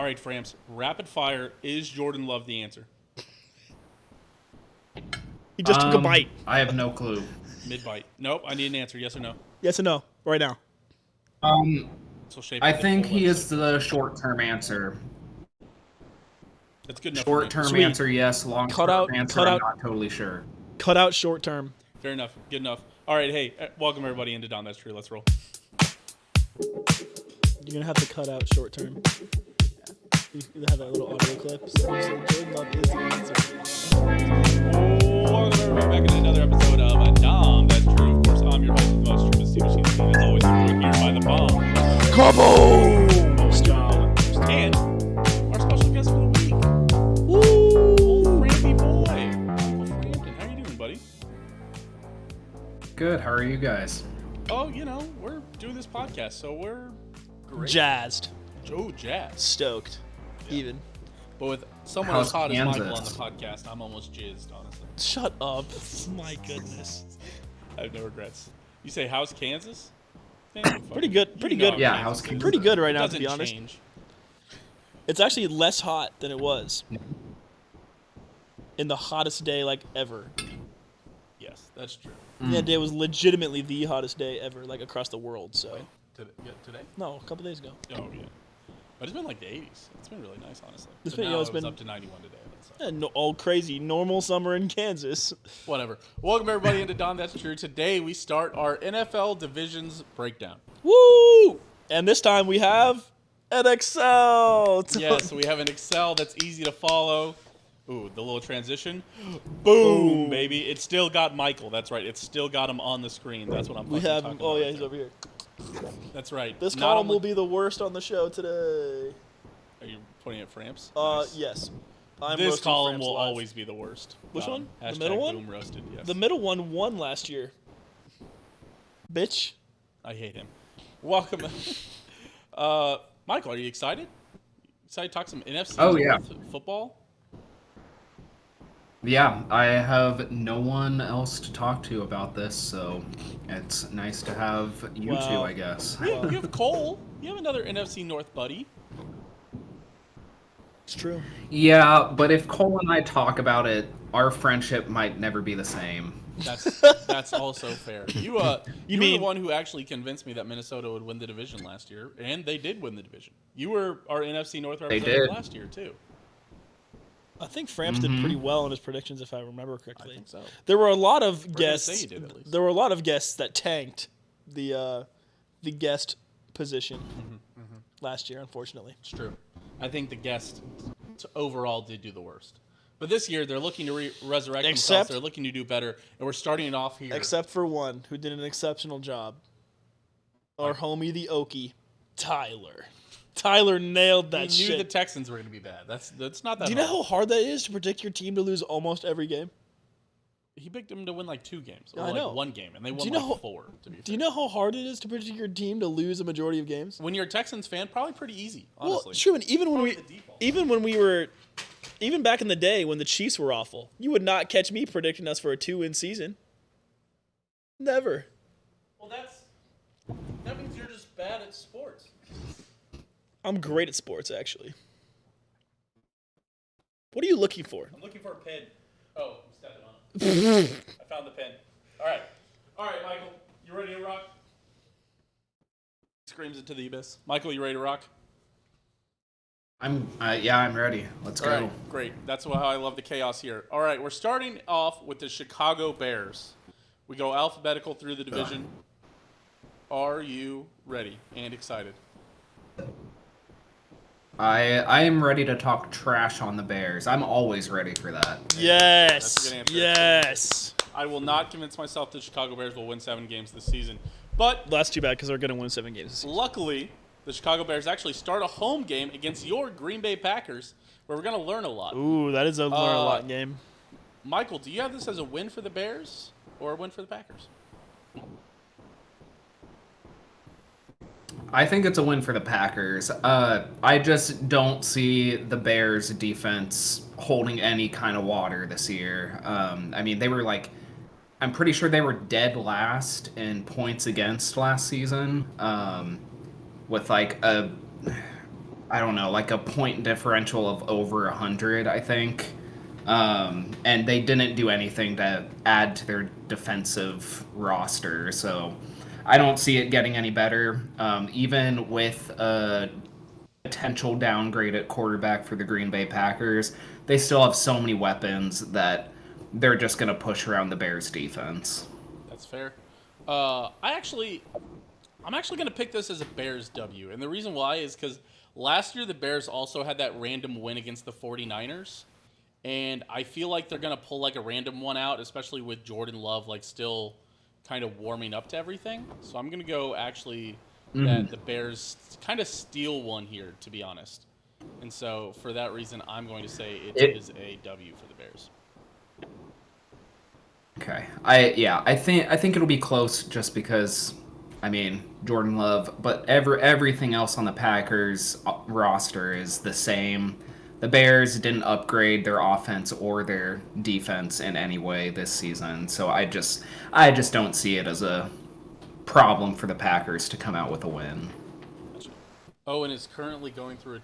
right, Framps. Rapid fire. Is Jordan Love the answer? He just took a bite. I have no clue. Mid-bite. Nope. I need an answer. Yes or no? Yes or no? Right now. I think he is the short-term answer. That's good enough. Short-term answer, yes. Long-term answer, I'm not totally sure. Cut out short term. Fair enough. Good enough. All right, hey, welcome everybody into Dahm. That's true. Let's roll. You're gonna have to cut out short term. You have that little audio clip. So Jordan Love is the answer. Welcome everybody back in another episode of Dahm. That's true. Of course, I'm your host with the most true Steve Machine. As always, I'm joined here by the bomb. And our special guest for the week. Old Frampy boy. Uncle Frampton. How you doing, buddy? Good, how are you guys? Oh, we're doing this podcast, so we're great. Jazzed. Oh, jazz. Stoked. Yeah. Even. But with someone as hot as Michael on the podcast, I'm almost jizzed, honestly. Shut up. My goodness. I have no regrets. You say how's Kansas? Pretty good. Pretty good. Yeah, how's Kansas? Pretty good right now, to be honest. Change. It's actually less hot than it was. In the hottest day, ever. Yes, that's true. That day was legitimately the hottest day ever, across the world, so. Wait, today? No, a couple days ago. Oh, yeah. But it's been like the 80s. It's been really nice, honestly. It's been up to 91 today. All crazy. Normal summer in Kansas. Whatever. Welcome, everybody, into Dahm. That's true. Today, we start our NFL divisions breakdown. Woo! And this time we have an Excel. Yes, we have an Excel that's easy to follow. Ooh, the little transition. Boom, baby. It still got Michael. That's right. It's still got him on the screen. That's what I'm We have him. about Oh, yeah, right he's there. over here. That's right. This column will be the worst on the show today. Are you pointing at Framps? Nice. Yes. This column Framps will live. always be the worst. Which one? The Hashtag middle one? Boom roasted, yes. The middle one won last year. Bitch. I hate him. Welcome. Michael, are you excited? Excited to talk some NFC North football? Yeah, I have no one else to talk to about this, so it's nice to have you two, I guess. You have Cole. You have another NFC North buddy. It's true. Yeah, but if Cole and I talk about it, our friendship might never be the same. That's also fair. You were the one who actually convinced me that Minnesota would win the division last year, and they did win the division. You were our NFC North representative last year, too. I think Framps did pretty well in his predictions, if I remember correctly. I think so. There were a lot of guests. Say you did, at least. There were a lot of guests that tanked the guest position last year, unfortunately. It's true. I think the guests overall did do the worst. But this year, they're looking to resurrect themselves. They're looking to do better, and we're starting it off here. Except for one who did an exceptional job. Our homie, the Okie, Tyler. Tyler nailed that shit. He knew the Texans were going to be bad. That's not that Do you know how hard that is to predict your team to lose almost every game? He picked them to win 2 games. Or I know. 1 game, and they won 4, to be fair. Do you know how hard it is to predict your team to lose a majority of games? When you're a Texans fan, probably pretty easy, honestly. Well, true, and even back in the day when the Chiefs were awful, you would not catch me predicting us for a 2-win season. Never. Well, that means you're just bad at sports. I'm great at sports, actually. What are you looking for? I'm looking for a pin. Oh, I'm stepping on it. I found the pin. All right, Michael, you ready to rock? Screams into the abyss. Michael, you ready to rock? I'm ready. Let's go. All right, great. That's how I love the chaos here. All right, we're starting off with the Chicago Bears. We go alphabetical through the division. Are you ready and excited? I am ready to talk trash on the Bears. I'm always ready for that. Yes. That's a good answer. Yes. I will not convince myself the Chicago Bears will win 7 games this season. But that's too bad because they're going to win 7 games this season. Luckily, the Chicago Bears actually start a home game against your Green Bay Packers, where we're going to learn a lot. Ooh, that is a learn a lot game. Michael, do you have this as a win for the Bears or a win for the Packers? I think it's a win for the Packers. I just don't see the Bears' defense holding any kind of water this year. I mean, they were I'm pretty sure they were dead last in points against last season, with I don't know, like a point differential of over 100, I think. And they didn't do anything to add to their defensive roster, so I don't see it getting any better. Even with a potential downgrade at quarterback for the Green Bay Packers, they still have so many weapons that they're just going to push around the Bears defense. That's fair. I'm actually going to pick this as a Bears W. And the reason why is because last year the Bears also had that random win against the 49ers. And I feel like they're going to pull like a random one out, especially with Jordan Love like still kind of warming up to everything. So I'm going to go actually that the Bears kind of steal one here, to be honest. And so for that reason, I'm going to say it is a W for the Bears. Okay. I think it'll be close just because, I mean, Jordan Love, but everything else on the Packers roster is the same. The Bears didn't upgrade their offense or their defense in any way this season, so I just don't see it as a problem for the Packers to come out with a win. Owen is currently going through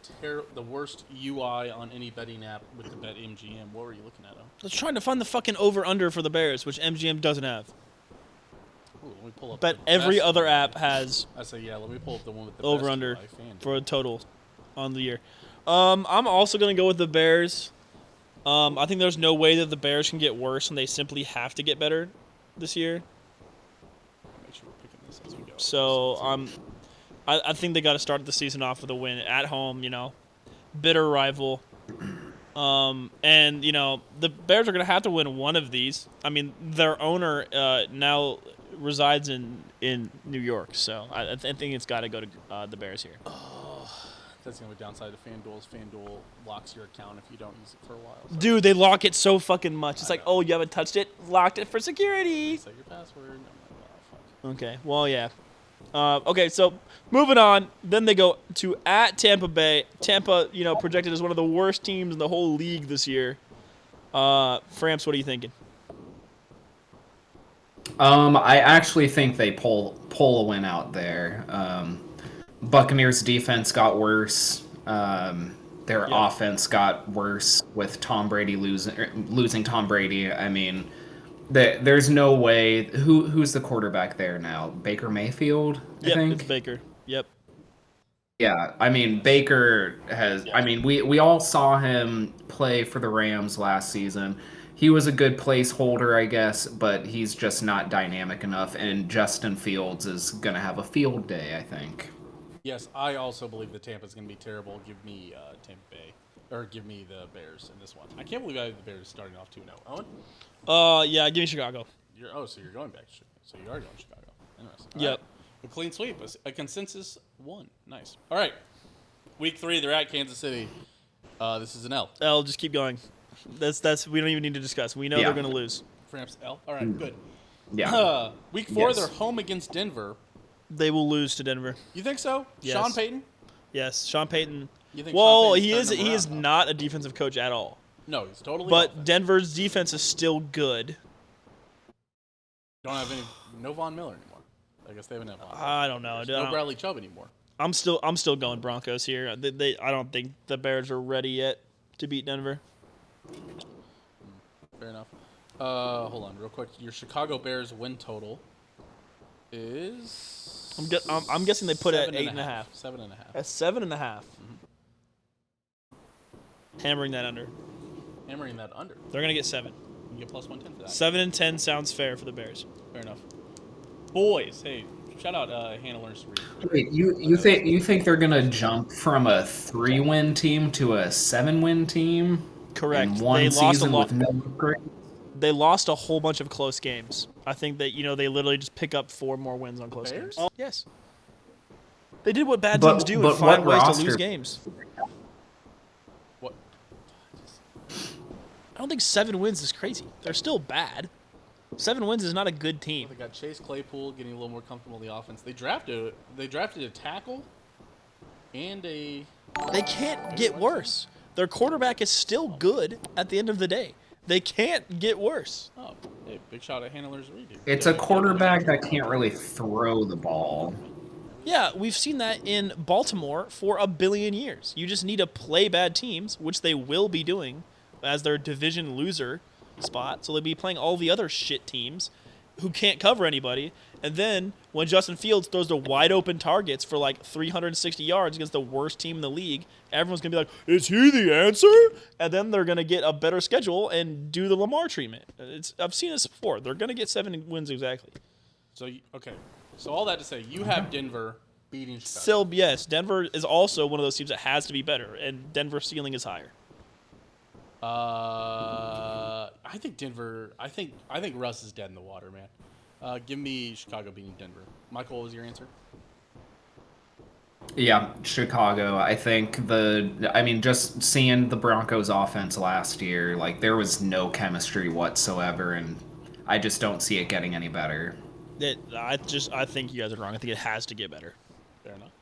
the worst UI on any betting app with the BetMGM. What were you looking at, Owen? I was trying to find the fucking over-under for the Bears, which MGM doesn't have. Ooh, let me pull up. But every other app has I say, yeah, let me pull up the one with the over-under best UI for a total on the year. I'm also going to go with the Bears. I think there's no way that the Bears can get worse, and they simply have to get better this year. Make sure we're picking this as we go. So I think they got to start the season off with a win at home. Bitter rival. And the Bears are going to have to win one of these. I mean, their owner now resides in New York, so I think it's got to go to the Bears here. That's the only downside to FanDuel is FanDuel locks your account if you don't use it for a while. So Dude, they lock it so fucking much. It's like, oh, you haven't touched it? Locked it for security. set your password. I'm like, oh, fuck. Okay, well, yeah. Okay, so moving on. Then they go to at Tampa Bay. Tampa, projected as one of the worst teams in the whole league this year. Framps, what are you thinking? I actually think they pull a win out there. Buccaneers defense got worse. Their offense got worse with Tom Brady losing Tom Brady. I mean, there's no way. Who's the quarterback there now? Baker Mayfield, I think. It's Baker. Yep. Yeah, I mean Baker has. I mean, we all saw him play for the Rams last season. He was a good placeholder, I guess, but he's just not dynamic enough. And Justin Fields is gonna have a field day, I think. Yes, I also believe that Tampa's going to be terrible. Give me Tampa Bay. Or give me the Bears in this one. I can't believe I have the Bears starting off 2-0. Owen? Yeah, give me Chicago. So you're going back. So you are going Chicago. Interesting. Yep. Right. A clean sweep. A consensus 1. Nice. All right. Week 3, they're at Kansas City. This is an L. L, just keep going. That's we don't even need to discuss. We know they're going to lose. Framps L. All right, good. Yeah. Week 4, they're home against Denver. They will lose to Denver. You think so? Yes. Sean Payton? Yes, Sean Payton. You think Well, Sean he Payton's is turning them around? not a defensive coach at all. No, he's totally But offense. Denver's defense is still good. Don't have no Von Miller anymore. I guess they haven't had Von Miller. I don't know. No Bradley Chubb anymore. I'm still going Broncos here. I don't think the Bears are ready yet to beat Denver. Fair enough. Hold on, real quick. Your Chicago Bears win total is. I'm guessing they put it at 8.5. 7.5. At 7.5. Hammering that under. Hammering that under. They're gonna get 7. You can get plus 110 for that. 7 and 10 sounds fair for the Bears. Fair enough. Boys, hey, shout out Hannah Learns to Read. Wait, you think they're gonna jump from a 3-win team to a 7-win team? Correct. In one They lost a season lot. with no upgrade? They lost a whole bunch of close games. I think that they literally just pick up 4 more wins on close Bears? games. Yes. They did what bad But- teams do but and find what ways to roster- lose games. What? I don't think 7 wins is crazy. They're still bad. 7 wins is not a good team. They got Chase Claypool getting a little more comfortable in the offense. They drafted a tackle and a. They can't get worse. Their quarterback is still good at the end of the day. They can't get worse. Oh, hey, big shout out Hannah Learns to Read. Dude. It's a quarterback that can't really throw the ball. Yeah, we've seen that in Baltimore for a billion years. You just need to play bad teams, which they will be doing as their division loser spot. So they'll be playing all the other shit teams who can't cover anybody. And then when Justin Fields throws the wide open targets for like 360 yards against the worst team in the league, everyone's going to be like, is he the answer? And then they're going to get a better schedule and do the Lamar treatment. I've seen this before. They're going to get 7 wins exactly. So, okay. So all that to say, you have Denver beating Chicago. Still, yes, Denver is also one of those teams that has to be better, and Denver's ceiling is higher. I think Denver. I think Russ is dead in the water, man. Give me Chicago beating Denver. Michael, what was your answer? Yeah, Chicago. I think just seeing the Broncos offense last year, like there was no chemistry whatsoever, and I just don't see it getting any better. I think you guys are wrong. I think it has to get better. Fair enough.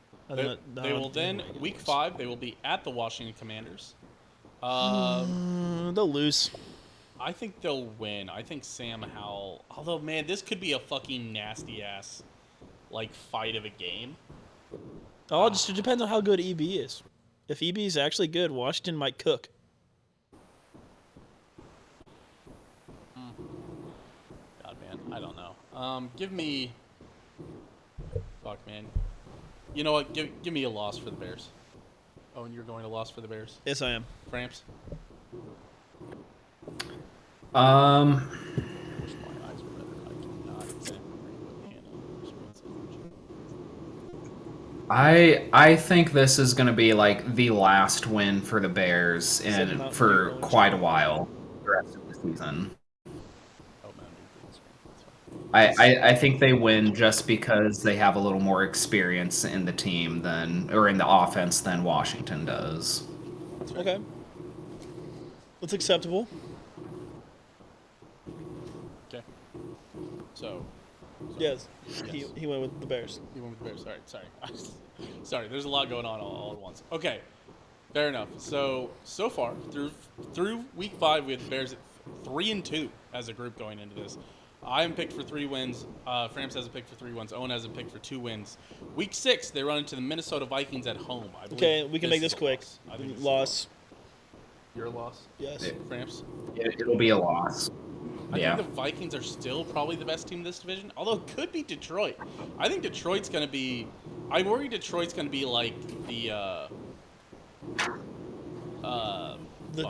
They will then week 5. They will be at the Washington Commanders. They'll lose. I think they'll win. I think Sam Howell. Although, man, this could be a fucking nasty ass like fight of a game. Oh, it just depends on how good EB is. If EB is actually good, Washington might cook. God, man, I don't know. Give me. Fuck, man. You know what? Give me a loss for the Bears. Oh, and you're going to loss for the Bears? Yes, I am. Framps? I think this is going to be like the last win for the Bears for quite a while the rest of the season. I think they win just because they have a little more experience in the team in the offense than Washington does. Okay. That's acceptable. Okay. So. Yes. He went with the Bears. He went with the Bears. All right. Sorry. Sorry. There's a lot going on all at once. Okay. Fair enough. So far through week 5, we have the Bears at 3-2 as a group going into this. I am picked for 3 wins. Framps has a pick for 3 wins. Owen has a pick for 2 wins. Week 6, they run into the Minnesota Vikings at home. I believe okay, we can make this quick. Loss. Your loss? Yes. Framps? It'll be a loss. I think the Vikings are still probably the best team in this division, although it could be Detroit. I think Detroit's going to be... I worry Detroit's going to be like the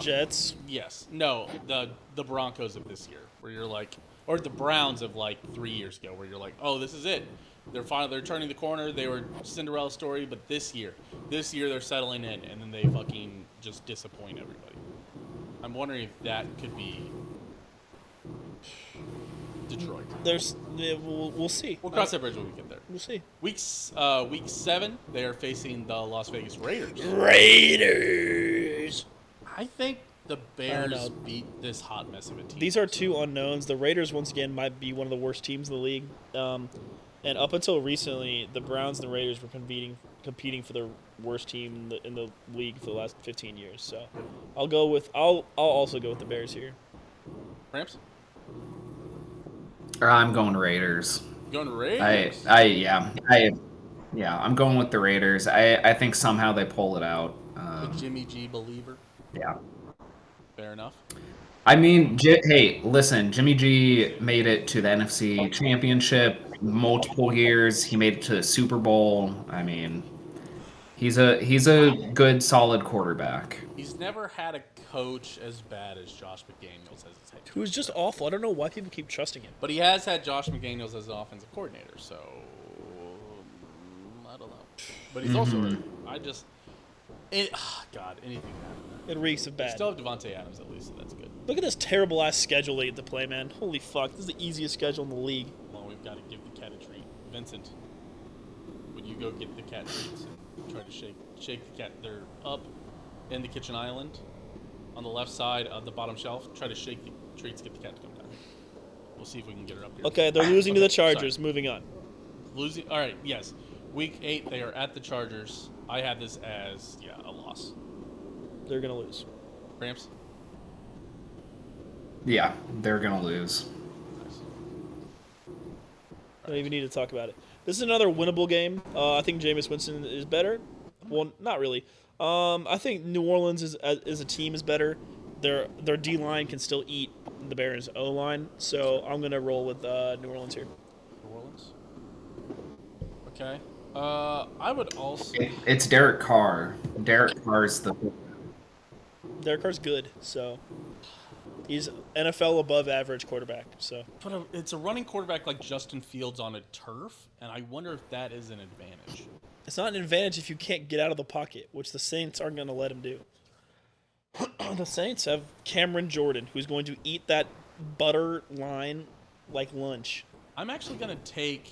Jets? Yes. No, the Broncos of this year, where you're like... Or the Browns of like 3 years ago, where you're like, oh, this is it. They're turning the corner. They were Cinderella story, but this year they're settling in, and then they fucking just disappoint everybody. I'm wondering if that could be Detroit. We'll see. We'll cross that bridge when we get there. We'll see. Week 7, they are facing the Las Vegas Raiders. I think the Bears beat this hot mess of a team. These are 2 unknowns. The Raiders, once again, might be one of the worst teams in the league. And up until recently, the Browns and the Raiders were competing for the worst team in the league for the last 15 years. So I'll also go with the Bears here. Framps? I'm going Raiders. Going to Raiders? I'm going with the Raiders. I think somehow they pull it out. A Jimmy G believer? Yeah. Fair enough. I mean, hey, listen, Jimmy G made it to the NFC Championship multiple years. He made it to the Super Bowl. I mean, he's a good, solid quarterback. He's never had a coach as bad as Josh McDaniels as his head coach. Who's just awful. I don't know why people keep trusting him. But he has had Josh McDaniels as an offensive coordinator, so I don't know. But he's also hurt. Anything can happen. It reeks of bad. They still have Devontae Adams at least, so that's good. Look at this terrible ass schedule they get to play, man. Holy fuck, this is the easiest schedule in the league. Well, we've got to give the cat a treat. Vincent, would you go get the cat treats and try to shake the cat? They're up in the kitchen island on the left side of the bottom shelf. Try to shake the treats, get the cat to come down. We'll see if we can get her up here. Okay, they're losing to the Chargers. Sorry. Moving on. Losing. All right. Yes. Week 8, they are at the Chargers. I had this as a loss. They're gonna lose. Framps? Yeah, they're gonna lose. Nice. Don't even need to talk about it. This is another winnable game. I think Jameis Winston is better. Well, not really. I think New Orleans as a team is better. Their D line can still eat the Bears O line, so I'm gonna roll with New Orleans here. New Orleans. Okay. I would also. It's Derek Carr. Derek Carr's the. Derek Carr's good, so he's NFL above average quarterback. So But it's a running quarterback like Justin Fields on a turf, and I wonder if that is an advantage. it's not an advantage if you can't get out of the pocket, which the Saints aren't gonna let him do. The Saints have Cameron Jordan, who's going to eat that butter line like lunch. I'm actually gonna take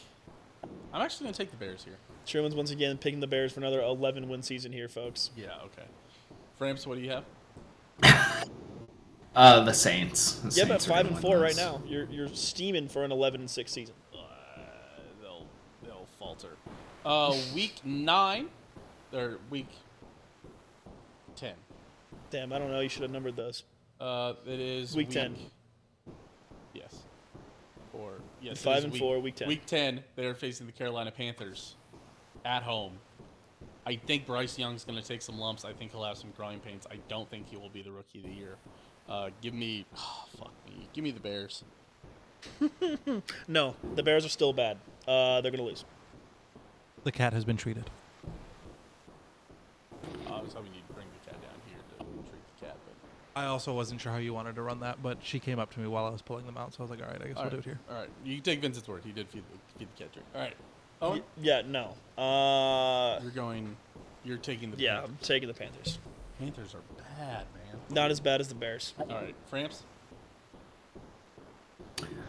the Bears here. Truman's once again picking the Bears for another 11-win season here, folks. Yeah. Okay. Framps, what do you have? The Saints. The Yeah, but Saints are 5 gonna and win 4 right this. now. You're steaming for an 11-6 season. They'll falter. Week 9, or week 10. Damn, I don't know. You should have numbered those. It is Week 10. Yes. Or yes. 5 and 4, week 10. Week 10, they're facing the Carolina Panthers at home. I think Bryce Young's going to take some lumps. I think he'll have some growing pains. I don't think he will be the rookie of the year. Give me the Bears. No, the Bears are still bad. They're going to lose. The cat has been treated. I was hoping you'd bring the cat down here to treat the cat, but I also wasn't sure how you wanted to run that, but she came up to me while I was pulling them out, so I was like, all right, I guess we'll do it here. All right, you can take Vincent's word. He did feed the cat drink. All right. Owen? Yeah, no. You're taking the Yeah, Panthers. I'm taking the Panthers. Panthers are bad, man. Not as bad as the Bears. All right, Framps?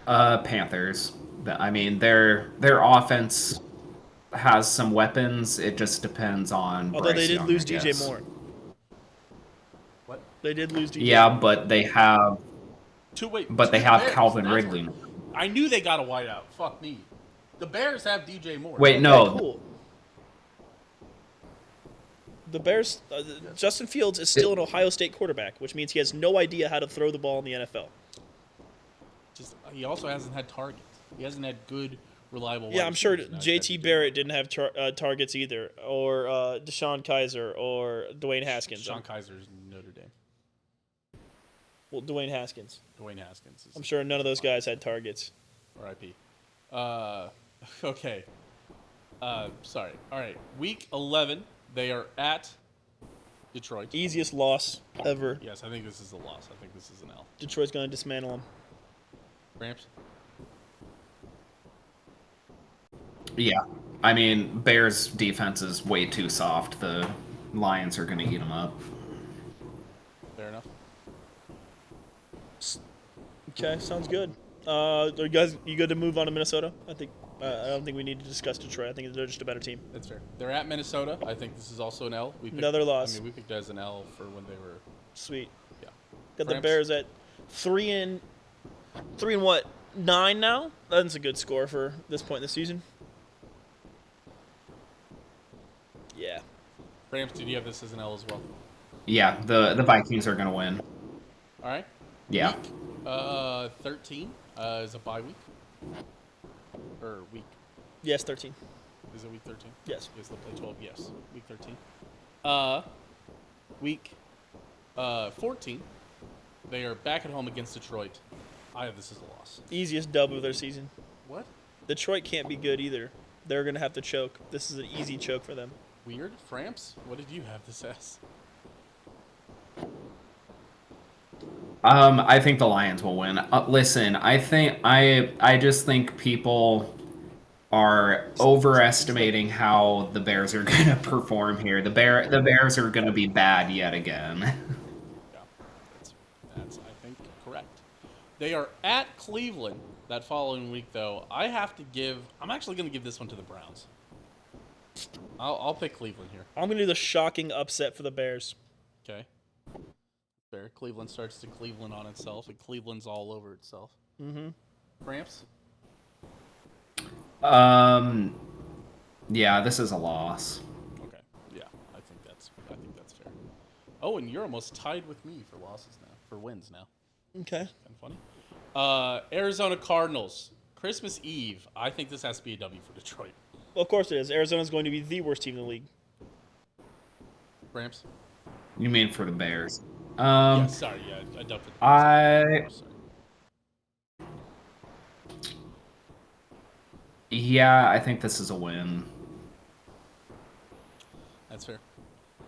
Panthers. I mean, their offense has some weapons. It just depends on. Although Bryce they did Young, lose I DJ guess. Moore. What? They did lose DJ Yeah, Moore. but they have. But they the have Bears. Calvin That's Ridley. what- I knew they got a wideout. Fuck me. The Bears have DJ Moore. Wait, Okay, no. cool. The Bears, Justin Fields is still an Ohio State quarterback, which means he has no idea how to throw the ball in the NFL. He also hasn't had targets. He hasn't had good, reliable. Yeah, wide I'm sure receivers. Now he's got JT DJ Barrett didn't have targets either, or Deshaun Kaiser, or Dwayne Haskins. Sean Kaiser's Notre Dame. Well, Dwayne Haskins. Dwayne Haskins. I'm sure none of those guys had targets. R.I.P. Okay. Sorry. All right. Week 11, they are at Detroit. Easiest loss ever. Yes, I think this is a loss. I think this is an L. Detroit's going to dismantle them. Framps? Yeah, I mean, Bears' defense is way too soft. The Lions are going to eat them up. Fair enough. Okay, sounds good. Are you good to move on to Minnesota? I don't think we need to discuss Detroit. I think they're just a better team. That's fair. They're at Minnesota. I think this is also an L. Another loss. I mean, we picked it as an L for when they were. Sweet. Yeah. Got the Framps? Bears at 3 and what? 9 now? That's a good score for this point in the season. Yeah. Framps, did you have this as an L as well? Yeah, the Vikings are going to win. All right. Yeah. Week 13 is a bye week. Or week. Yes, 13. Is it week 13? Yes. Yes, they'll play 12. Yes, week 13. Week 14, they are back at home against Detroit. I have this as a loss. Easiest dub of their season. What? Detroit can't be good either. They're going to have to choke. This is an easy choke for them. Weird. Framps, what did you have this as? I think the Lions will win. Listen, I just think people are overestimating how the Bears are going to perform here. The Bears are going to be bad yet again. Yeah, that's I think correct. They are at Cleveland that following week, though. I'm actually going to give this one to the Browns. I'll pick Cleveland here. I'm going to do the shocking upset for the Bears. Okay. Fair. Cleveland starts to Cleveland on itself, and Cleveland's all over itself. Mm-hmm. Framps? Yeah, this is a loss. Okay. Yeah, I think that's fair. Oh, and you're almost tied with me for losses now, for wins now. Okay. Kind of funny. Arizona Cardinals, Christmas Eve. I think this has to be a W for Detroit. Of course it is. Arizona's going to be the worst team in the league. Framps? You mean for the Bears? Yeah, sorry. Yeah, I dubbed it. I Sorry. yeah, I think this is a win. That's fair.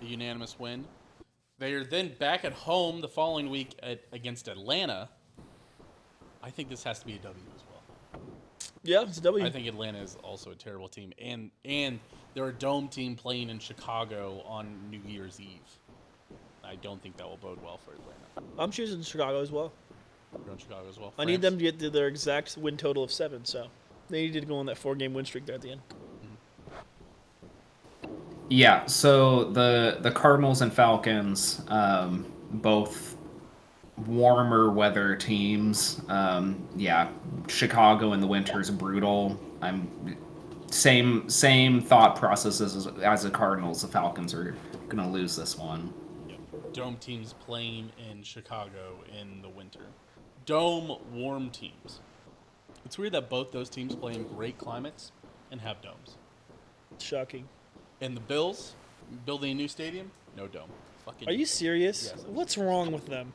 A unanimous win. They are then back at home the following week against Atlanta. I think this has to be a W as well. Yeah, it's a W. I think Atlanta is also a terrible team, and they're a dome team playing in Chicago on New Year's Eve. I don't think that will bode well for Atlanta. I'm choosing Chicago as well. You're on Chicago as well. I need Framps? them to get to their exact win total of 7, so they needed to go on that 4-game win streak there at the end. Yeah, so the Cardinals and Falcons, both warmer weather teams. Yeah, Chicago in the winter is brutal. Same thought processes as the Cardinals. The Falcons are gonna lose this one. Yep. Dome teams playing in Chicago in the winter. Dome warm teams. It's weird that both those teams play in great climates and have domes. Shocking. And the Bills building a new stadium, no dome. Fucking Are you serious? Yes. What's wrong with them?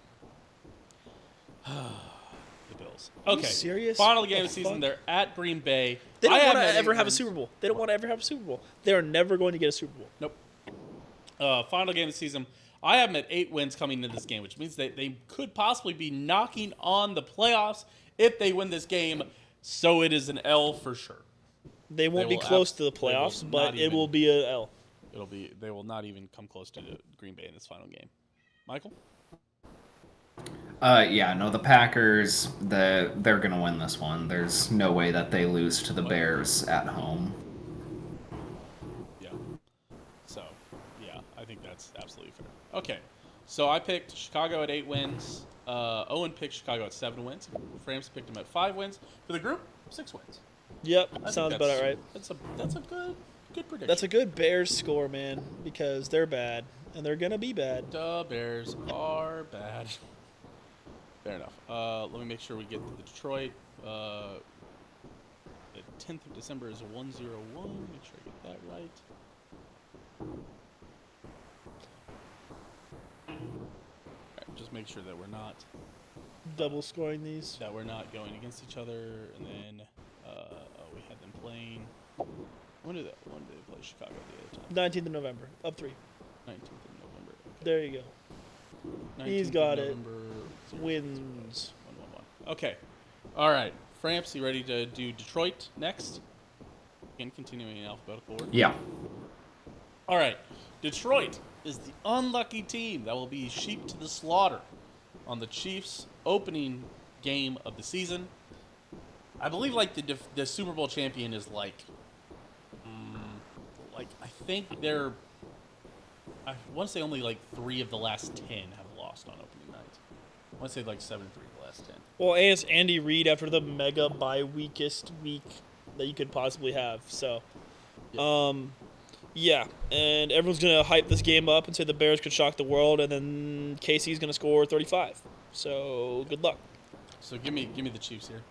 the Bills? Are you Okay. serious? Final What game the of the season. fuck? They're at Green Bay. They don't I want have to that ever eight have a wins. Super Bowl. They don't want to ever have a Super Bowl. They are never going to get a Super Bowl. Nope. Final game of the season. I have them at 8 wins coming into this game, which means they could possibly be knocking on the playoffs if they win this game. So it is an L for sure. They won't They be will close to the they will playoffs, not but it even- will be a L. They will not even come close to Green Bay in this final game. Michael? Yeah, no, the Packers, they're gonna win this one. There's no way that they lose to the Bears at home. Yeah. So, yeah, I think that's absolutely fair. Okay. So I picked Chicago at 8 wins. Owen picked Chicago at 7 wins. Framps picked them at 5 wins. For the group, 6 wins. Yep, I think sounds that's- about right. That's a good prediction. That's a good Bears score, man, because they're bad, and they're going to be bad. The Bears are bad. Fair enough. Let me make sure we get to the Detroit. The 10th of December is 101. Make sure I get that right. Alright, just make sure that we're not Double scoring these. going against each other. And then we had them playing. When did they play Chicago the other time? 19th of November, up 3. 19th of November. There you go. 19th He's of got it. November, Wins. 111. Okay. All right. Framps, you ready to do Detroit next? Again, continuing in alphabetical order. Yeah. All right. Detroit is the unlucky team that will be sheep to the slaughter on the Chiefs' opening game of the season. I believe like the Super Bowl champion is like I think they're. I want to say only like 3 of the last 10 have lost on opening night. I want to say like 7-3 of the last 10. Well, and it's Andy Reid after the mega bye-weekest week that you could possibly have. So, yeah. And everyone's going to hype this game up and say the Bears could shock the world, and then Casey's going to score 35. So, good luck. So give me the Chiefs here.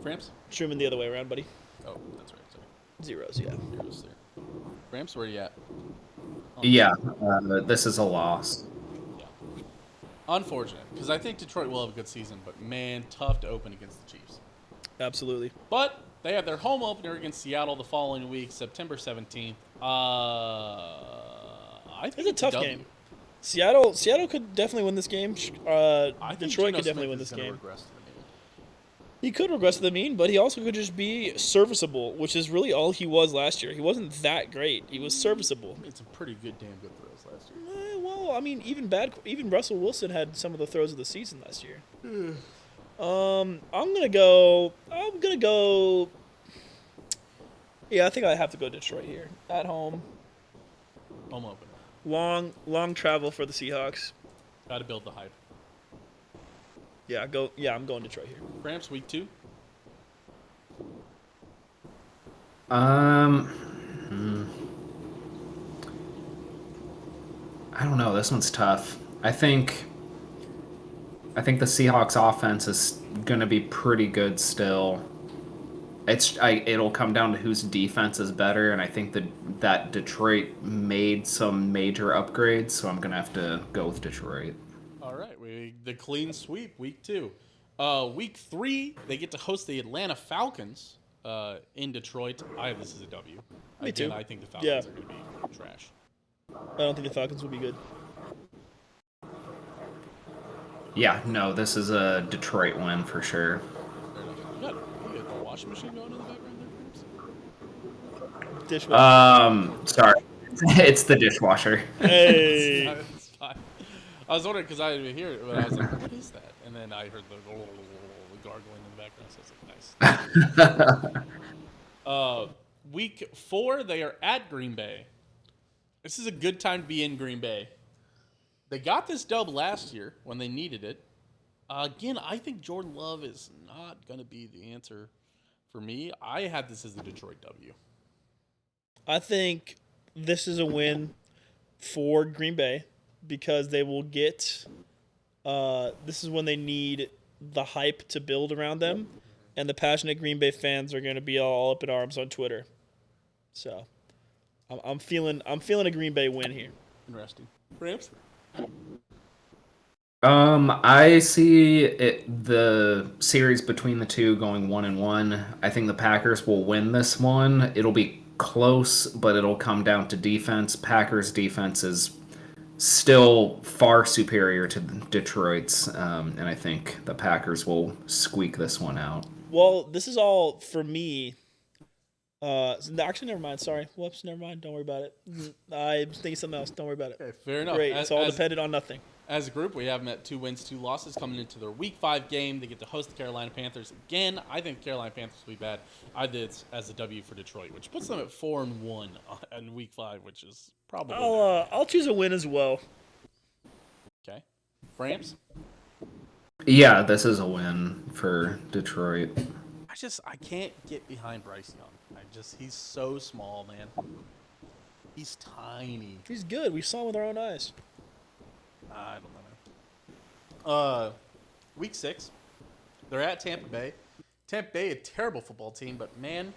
Framps? Truman the other way around, buddy. Oh, that's right. Sorry. Zeros, yeah. Heroes there. Framps, where are you at? Yeah, this is a loss. Yeah. Unfortunate, because I think Detroit will have a good season, but man, tough to open against the Chiefs. Absolutely. But they have their home opener against Seattle the following week, September 17th. I think It's a tough W. game. Seattle could definitely win this game. I think Detroit Geno could definitely Smith win is this gonna game. regress to the mean. He could regress to the mean, but he also could just be serviceable, which is really all he was last year. He wasn't that great. He was serviceable. It's a pretty damn good throws last year. Well, I mean, even Russell Wilson had some of the throws of the season last year. I'm gonna go. Yeah, I think I have to go Detroit here at home. Home opener. Long travel for the Seahawks. Got to build the hype. Yeah, I'm going Detroit here. Framps, week 2. I don't know. This one's tough. I think the Seahawks offense is going to be pretty good still. It'll come down to whose defense is better, and I think that Detroit made some major upgrades, so I'm gonna have to go with Detroit. All right, the clean sweep, week 2. Week 3, they get to host the Atlanta Falcons in Detroit. I have this as a W. Me Again, too. I think the Falcons are going to be trash. I don't think the Falcons will be good. Yeah, no, this is a Detroit win for sure. Fair enough. You got the washing machine going in the background there, Dishwasher. Sorry, it's the dishwasher. Hey. It's fine. I was wondering because I didn't hear it, but I was like, what is that? And then I heard the gargling in the background, so it's like, nice. Week 4, they are at Green Bay. This is a good time to be in Green Bay. They got this dub last year when they needed it. Again, I think Jordan Love is not going to be the answer for me. I had this as the Detroit W. I think this is a win for Green Bay because they will get. This is when they need the hype to build around them, and the passionate Green Bay fans are going to be all up in arms on Twitter. So, I'm feeling a Green Bay win here. Interesting. Framps? I see the series between the two going 1-1. I think the Packers will win this one. It'll be close, but it'll come down to defense. Packers' defense is still far superior to Detroit's, and I think the Packers will squeak this one out. Well, this is all for me. Actually, never mind. Sorry. Whoops, never mind. Don't worry about it. I was thinking something else. Don't worry about it. Okay, fair enough. Great. It's all dependent on nothing. As a group, we have them at 2 wins, 2 losses coming into their Week 5 game. They get to host the Carolina Panthers again. I think Carolina Panthers will be bad. I did it as a W for Detroit, which puts them at 4-1 in Week 5, which is probably. I'll choose a win as well. Okay, Framps. Yeah, this is a win for Detroit. I can't get behind Bryce Young. He's so small, man. He's tiny. He's good. We saw him with our own eyes. I don't know. Week 6, they're at Tampa Bay. Tampa Bay, a terrible football team, but man,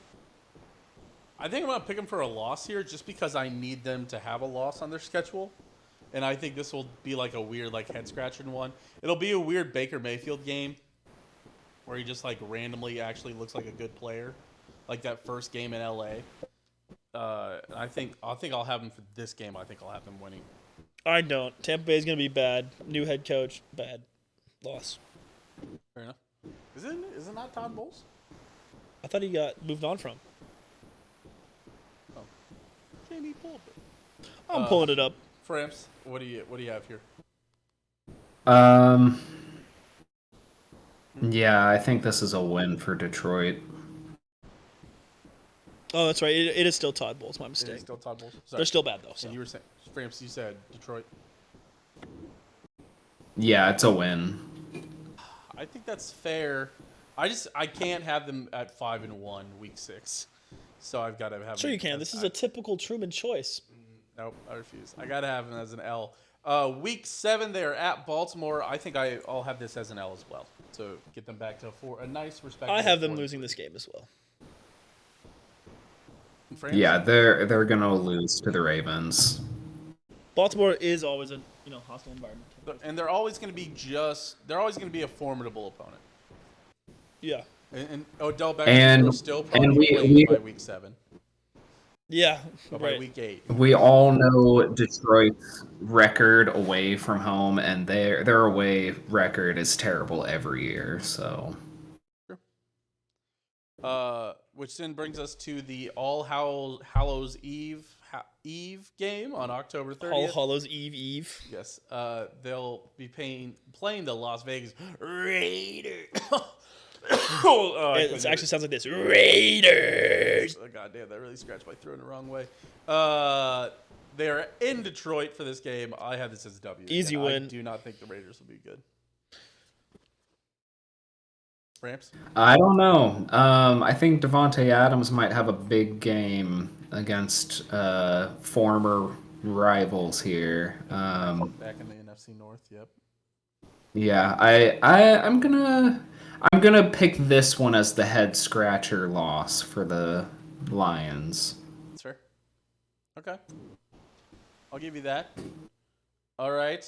I think I'm gonna pick them for a loss here, just because I need them to have a loss on their schedule, and I think this will be like a weird, like head scratching one. It'll be a weird Baker Mayfield game, where he just like randomly actually looks like a good player, like that first game in LA. I think I'll have them for this game. I think I'll have them winning. I don't. Tampa Bay is going to be bad. New head coach, bad. Loss. Fair enough. Is it not Todd Bowles? I thought he got moved on from. Oh, Jamie Pulpit. I'm pulling it up. Framps, what do you have here? Yeah, I think this is a win for Detroit. Oh, that's right. It is still Todd Bowles. My It mistake. is still Todd Bowles. Sorry. They're still bad though. So. And you were saying, Framps, you said Detroit. Yeah, it's a win. I think that's fair. I can't have them at 5-1 week 6, so I've got to have. Sure them you can. This is a typical Truman choice. Nope, I refuse. I got to have them as an L. Week 7, they are at Baltimore. I think I'll have this as an L as well to get them back to a nice, respectable. I have them losing this game as well. Framps? Yeah, they're gonna lose to the Ravens. Baltimore is always a hostile environment. And they're always going to be a formidable opponent. Yeah. And Odell Beckham will still probably play by week 7. Yeah. But right. by week 8. We all know Detroit's record away from home, and their away record is terrible every year. So, which then brings us to the All Hallows Eve game on October 30th. All Hallows Eve. Yes. They'll be playing the Las Vegas Raiders. It actually sounds like this. Raiders. Oh, God damn, that really scratched my throat in the wrong way. They are in Detroit for this game. I have this as a W. Easy win. I do not think the Raiders will be good. Framps? I don't know. I think Devontae Adams might have a big game against former rivals here. Back in the NFC North, yep. Yeah, I'm gonna pick this one as the head scratcher loss for the Lions. That's fair. Okay, I'll give you that. All right.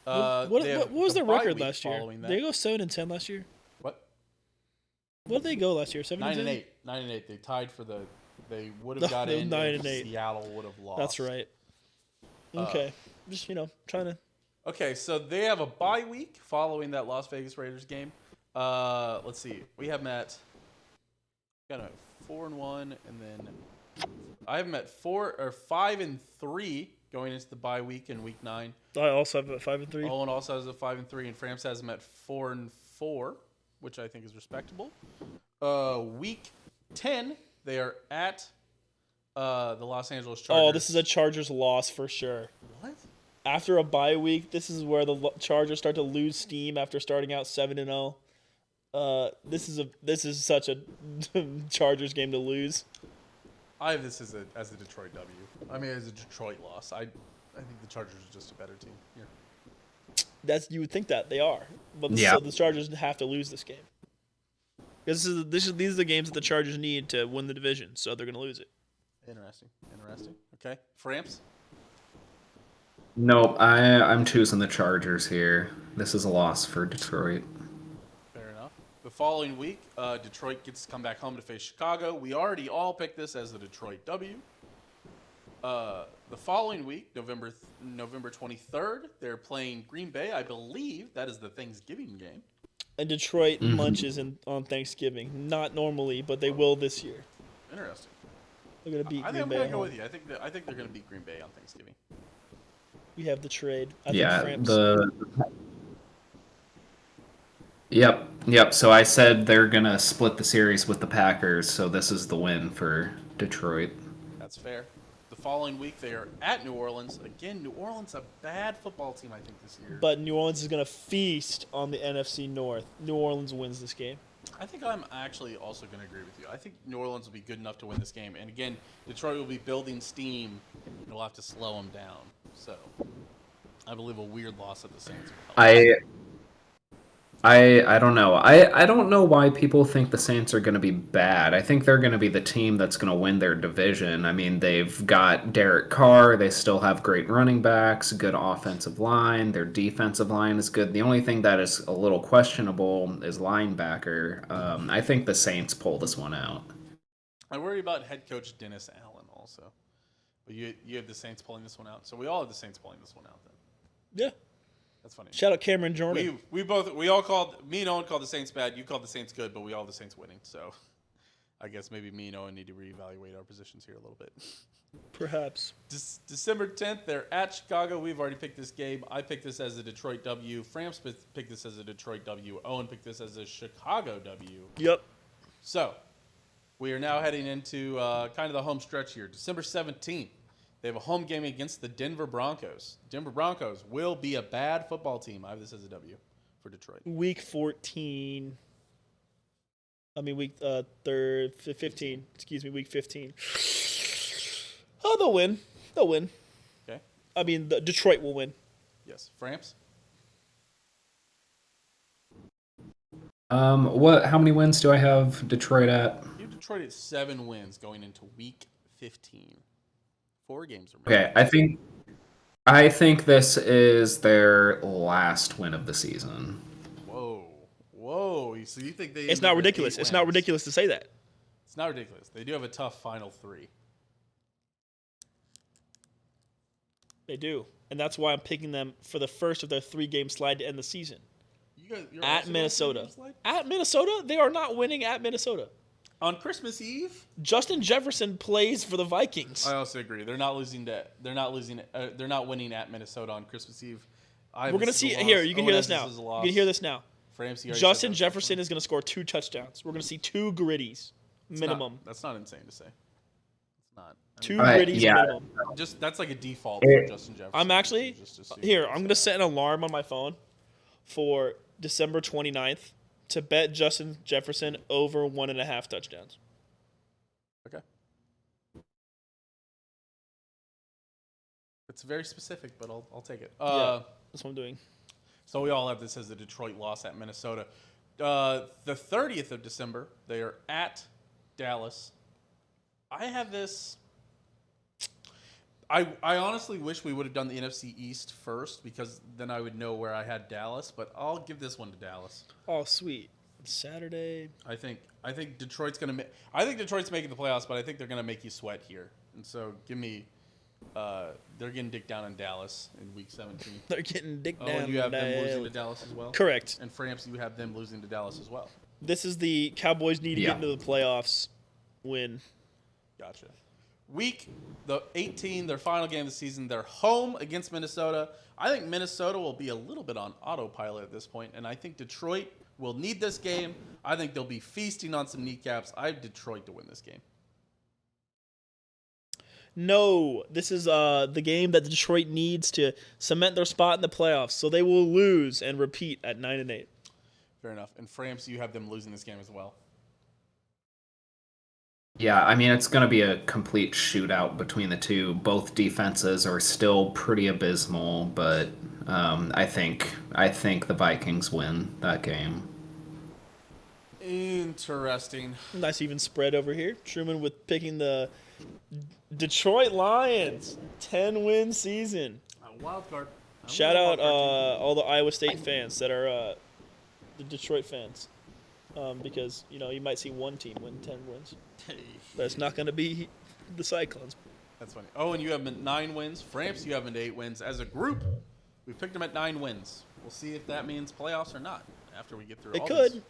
They have What was the their bye record week last year? following Did they that. go 7-10 last year? What? What did they go last year? 7 Nine and 10. eight. 9-8. They tied for the. They would No, have got they were in 9 if and 8. Seattle would have lost. That's right. Uh, Okay, just trying to. Okay, so they have a bye week following that Las Vegas Raiders game. Let's see. We have them at got them at 4-1, and then I have them at 5-3 going into the bye week in week 9. I also have 5-3. Owen also has a 5-3, and Framps has them at 4-4, which I think is respectable. Week 10, they are at the Los Angeles Chargers. Oh, this is a Chargers loss for sure. What? After a bye week, this is where the Chargers start to lose steam after starting out 7-0. This is such a Chargers game to lose. I have this as a Detroit W. I mean, as a Detroit loss. I think the Chargers are just a better team here. You would think that they are, but Yeah. so the Chargers have to lose this game. These are the games that the Chargers need to win the division, so they're going to lose it. Interesting. Okay, Framps. Nope, I'm choosing the Chargers here. This is a loss for Detroit. Fair enough. The following week, Detroit gets to come back home to face Chicago. We already all picked this as the Detroit W. The following week, November 23rd, they're playing Green Bay. I believe that is the Thanksgiving game. And Detroit munches on Thanksgiving. Not normally, but they will this year. Interesting. They're going to beat I think Green I'm Bay. gonna at go home. with you. I think they're gonna beat Green Bay on Thanksgiving. We have the trade. I Yeah, think Yep. So I said they're gonna split the series with the Packers, so this is the win for Detroit. That's fair. The following week, they are at New Orleans. Again, New Orleans, a bad football team, I think, this year. But New Orleans is going to feast on the NFC North. New Orleans wins this game. I think I'm actually also going to agree with you. I think New Orleans will be good enough to win this game. And again, Detroit will be building steam, and we'll have to slow them down. So, I believe a weird loss at the Saints will help. I don't know. I don't know why people think the Saints are going to be bad. I think they're going to be the team that's going to win their division. I mean, they've got Derek Carr. They still have great running backs, good offensive line. Their defensive line is good. The only thing that is a little questionable is linebacker. I think the Saints pull this one out. I worry about head coach Dennis Allen also. But you have the Saints pulling this one out. So we all have the Saints pulling this one out then. Yeah. That's funny. Shout out Cameron Jordan. We all called, me and Owen called the Saints bad. You called the Saints good, but we all have the Saints winning. So I guess maybe me and Owen need to reevaluate our positions here a little bit. Perhaps. December 10th, they're at Chicago. We've already picked this game. I picked this as a Detroit W. Framps picked this as a Detroit W. Owen picked this as a Chicago W. Yep. So we are now heading into kind of the home stretch here. December 17th. They have a home game against the Denver Broncos. Denver Broncos will be a bad football team. I have this as a W for Detroit. Week 14. I mean, week 15. Excuse me, week 15. Oh, they'll win. They'll win. Okay. I mean, Detroit will win. Yes. Framps? How many wins do I have Detroit at? You have Detroit at 7 wins going into week 15. 4 games remaining. Okay, I think this is their last win of the season. Whoa. So you think they? It's not ridiculous. It's not ridiculous to say that. It's not ridiculous. They do have a tough final 3. They do. And that's why I'm picking them for the first of their 3-game slide to end the season. You're At also Minnesota. going to slide? At Minnesota? They are not winning at Minnesota. On Christmas Eve? Justin Jefferson plays for the Vikings. I also agree. They're not winning at Minnesota on Christmas Eve. We're going to see here. You can hear this now. You can hear this now. Framps, you already Justin said that. Jefferson is going to score 2 touchdowns. We're going to see 2 gritties minimum. That's not insane to say. It's not. 2 gritties minimum. Just that's like a default for Justin Jefferson. I'm actually Just assume here. that's I'm going to set an alarm on my phone for December 29th to bet Justin Jefferson over 1.5 touchdowns. Okay. It's very specific, but I'll take it. Yeah, that's what I'm doing. So we all have this as a Detroit loss at Minnesota. The 30th of December, they are at Dallas. I have this. I honestly wish we would have done the NFC East first because then I would know where I had Dallas. But I'll give this one to Dallas. Oh, sweet. Saturday. I think Detroit's gonna. I think Detroit's making the playoffs, but I think they're gonna make you sweat here. And so give me. They're getting dicked down in Dallas in Week 17. They're getting dick Oh, down. and you have them losing to Dallas as well. Correct. And Framps, you have them losing to Dallas as well. This is the Cowboys need to get into the playoffs. Win. Gotcha. Week the 18, their final game of the season. They're home against Minnesota. I think Minnesota will be a little bit on autopilot at this point, and I think Detroit will need this game. I think they'll be feasting on some kneecaps. I have Detroit to win this game. No, this is the game that Detroit needs to cement their spot in the playoffs, so they will lose and repeat at 9-8. Fair enough. And Framps, you have them losing this game as well. Yeah, I mean, it's going to be a complete shootout between the two. Both defenses are still pretty abysmal, but I think the Vikings win that game. Interesting. Nice even spread over here. Truman with picking the Detroit Lions 10-win season. Wild card. Shout out all the Iowa State fans that are the Detroit fans, because you might see one team win 10 wins, but it's not going to be the Cyclones. That's funny. Oh, and you have them at 9 wins. Framps, you have them at 8 wins. As a group, we picked them at 9 wins. We'll see if that means playoffs or not after we get through. It could.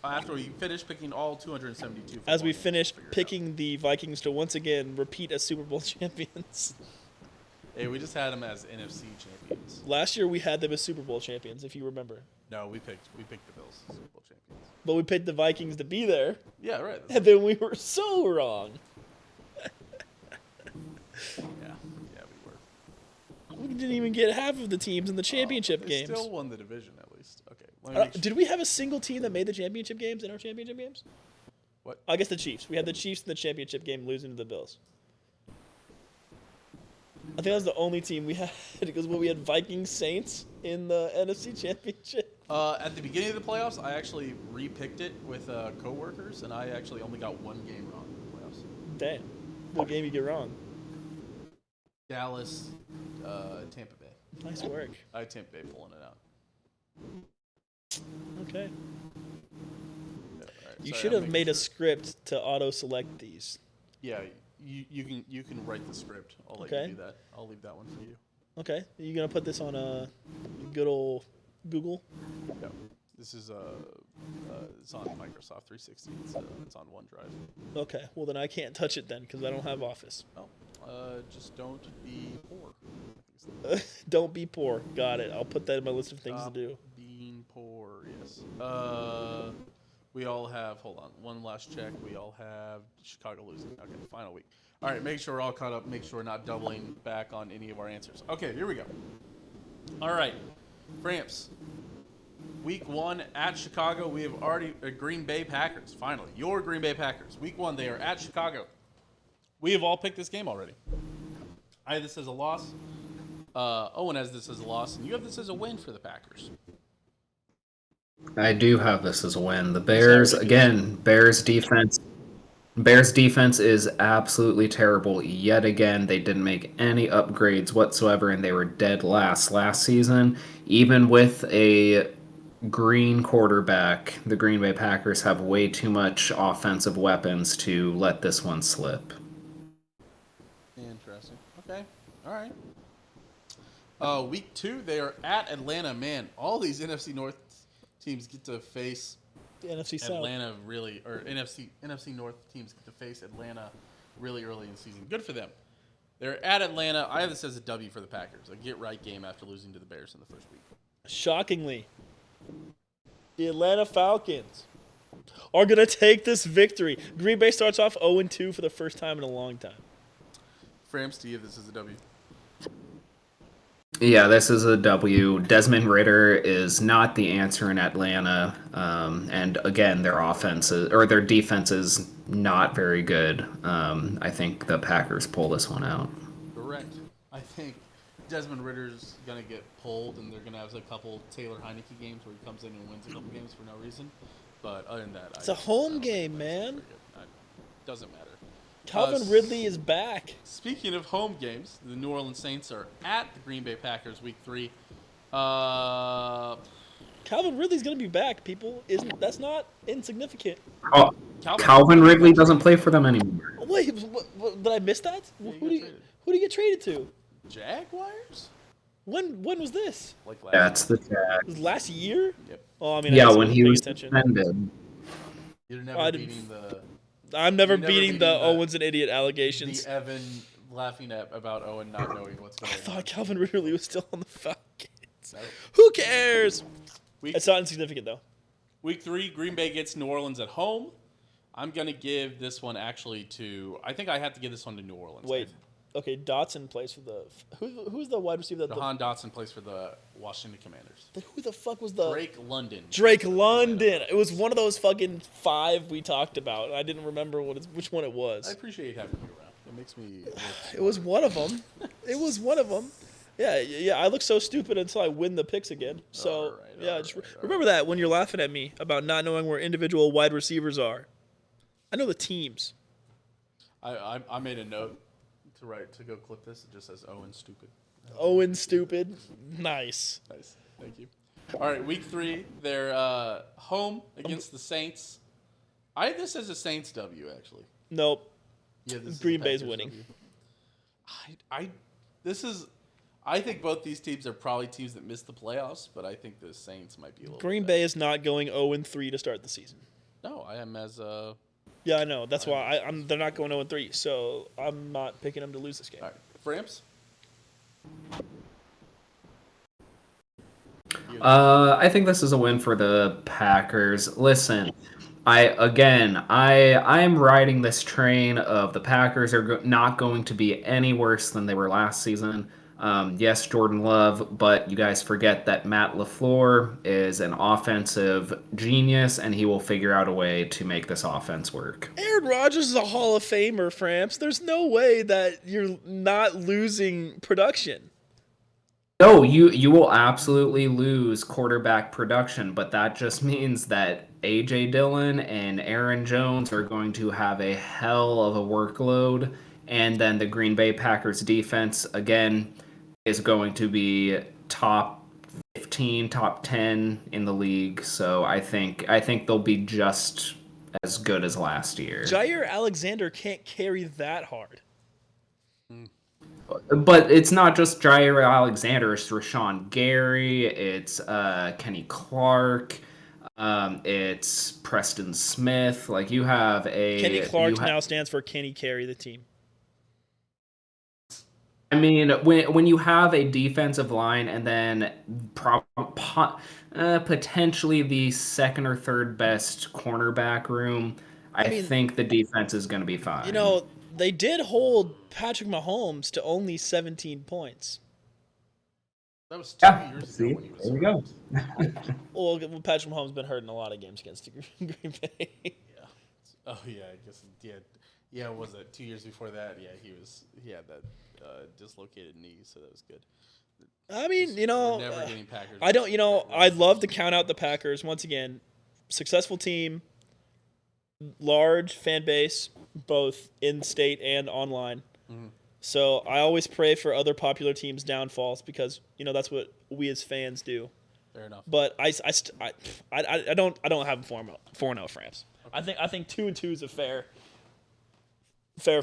After we finish picking all 272. As we finish picking the Vikings to once again repeat as Super Bowl champions. Hey, we just had them as NFC champions. Last year we had them as Super Bowl champions, if you remember. No, we picked the Bills as Super Bowl champions. But we picked the Vikings to be there. Yeah, right. And then we were so wrong. Yeah, we were. We didn't even get half of the teams in the championship They games. still won the division at least. Okay. Let me make sure. Did we have a single team that made the championship games in our championship games? What? I guess the Chiefs. We had the Chiefs in the championship game losing to the Bills. I think that was the only team we had because we had Vikings Saints in the NFC Championship. At the beginning of the playoffs, I actually re-picked it with coworkers, and I actually only got one game wrong in the playoffs. Damn. What game you get wrong? Dallas, Tampa Bay. Nice work. I had Tampa Bay pulling it out. Okay. Yeah, all right, You sorry, should I'm have making made a sure. script to auto-select these. Yeah, you can write the script. I'll let Okay. you do that. I'll leave that one for you. Okay. Are you going to put this on a good old Google? Yeah. This is it's on Microsoft 360. It's on OneDrive. Okay. Well, then I can't touch it then because I don't have Office. Oh, just don't be poor. Don't be poor. Got it. I'll put that in my list of things Stop to do. being poor. Yes. We all have. Hold on. One last check. We all have Chicago losing. Okay. Final week. All right. Make sure we're all caught up. Make sure we're not doubling back on any of our answers. Okay. Here we go. All right. Framps. Week 1 at Chicago. We have already Green Bay Packers. Finally, your Green Bay Packers. Week 1. They are at Chicago. We have all picked this game already. I have this as a loss. Owen has this as a loss, and you have this as a win for the Packers. I do have this as a win. The Bears, again, Bears defense is absolutely terrible. Yet again, they didn't make any upgrades whatsoever, and they were dead last season. Even with a green quarterback, the Green Bay Packers have way too much offensive weapons to let this one slip. Interesting. Okay. All right. Week 2, they are at Atlanta. Man, all these NFC North teams get to face The NFC South. Atlanta really, or NFC North teams get to face Atlanta really early in the season. Good for them. They're at Atlanta. I have this as a W for the Packers. A get-right game after losing to the Bears in the first week. Shockingly, the Atlanta Falcons are going to take this victory. Green Bay starts off 0-2 for the first time in a long time. Framps, do you have this as a W? Yeah, this is a W. Desmond Ridder is not the answer in Atlanta, and again, their defense is not very good. I think the Packers pull this one out. Correct. I think Desmond Ritter's gonna get pulled, and they're gonna have a couple Taylor Heineke games where he comes in and wins a couple games for no reason. But other than that, It's a home game, man. Doesn't matter. Calvin Ridley is back. Speaking of home games, the New Orleans Saints are at the Green Bay Packers Week 3. Calvin Ridley's gonna be back, people. That's not insignificant. Oh, Calvin Ridley doesn't play for them anymore. Wait, what, did I miss that? Yeah, Who did he get traded to? Jaguars? When was this? Like last That's the tag. It was last year? Yep. Oh, I mean, Yeah, I when he paying was attention. suspended. You're never beating I'm never You're never beating beating the the- Owens and idiot allegations. the Evan laughing at about Owen not knowing what's going I on. thought Calvin Ridley was still on the Falcons. No. Who cares? Week, It's not insignificant though. week 3, Green Bay gets New Orleans at home. I'm gonna give this one actually to. I think I have to give this one to New Orleans. Wait, okay, Dotson plays for the who's the wide receiver that Jahan Dotson plays for the Washington Commanders. who the fuck was the Drake London. Drake London. It was one of those fucking 5 we talked about. I didn't remember which one it I was. appreciate having you around. It makes me. It was one of them. It was one of them. Yeah. I look so stupid until I win the picks again. So just remember that when you're laughing at me about not knowing where individual wide receivers are. I know the teams. I made a note to go clip this. It just says Owen stupid. Owen stupid. Nice. Nice. Thank you. All right, week 3, they're home against the Saints. I had this as a Saints W actually. Nope. Yeah, this is Green a Bay's Packers winning. W. I think both these teams are probably teams that missed the playoffs, but I think the Saints might be a little. Green bit Bay is not going 0-3 to start the season. better. No, I am as Yeah, I know. That's why they're not going 0-3, so I'm not picking them to lose this game. all right. Framps. I think this is a win for the Packers. Listen, I am riding this train of the Packers are not going to be any worse than they were last season. Yes, Jordan Love, but you guys forget that Matt LaFleur is an offensive genius, and he will figure out a way to make this offense work. Aaron Rodgers is a Hall of Famer, Framps. There's no way that you're not losing production. No, you will absolutely lose quarterback production, but that just means that A.J. Dillon and Aaron Jones are going to have a hell of a workload, and then the Green Bay Packers defense, again, is going to be top 15, top 10 in the league, so I think they'll be just as good as last year. Jair Alexander can't carry that hard. But it's not just Jair Alexander. It's Rashawn Gary. It's Kenny Clark. It's Preston Smith. Like you have a Kenny Clark now stands for Kenny Carry the team. I mean, when you have a defensive line and then potentially the second or third best cornerback room, I think the defense is going to be fine. You know, they did hold Patrick Mahomes to only 17 points. That was 2 years ago when he was. There you go. Well, Patrick Mahomes has been hurt in a lot of games against Green Bay. Yeah. Oh yeah, I guess yeah. Yeah, was it 2 years before that? Yeah, he had that dislocated knee, so that was good. I mean, you know, We're never getting Packers. I don't. You know, I'd love to count out the Packers once again. Successful team, large fan base, both in state and online. Mm-hmm. So I always pray for other popular teams' downfalls because you know that's what we as fans do. Fair enough. But I don't have 4-0 Framps. Okay. I think 2-2 is a fair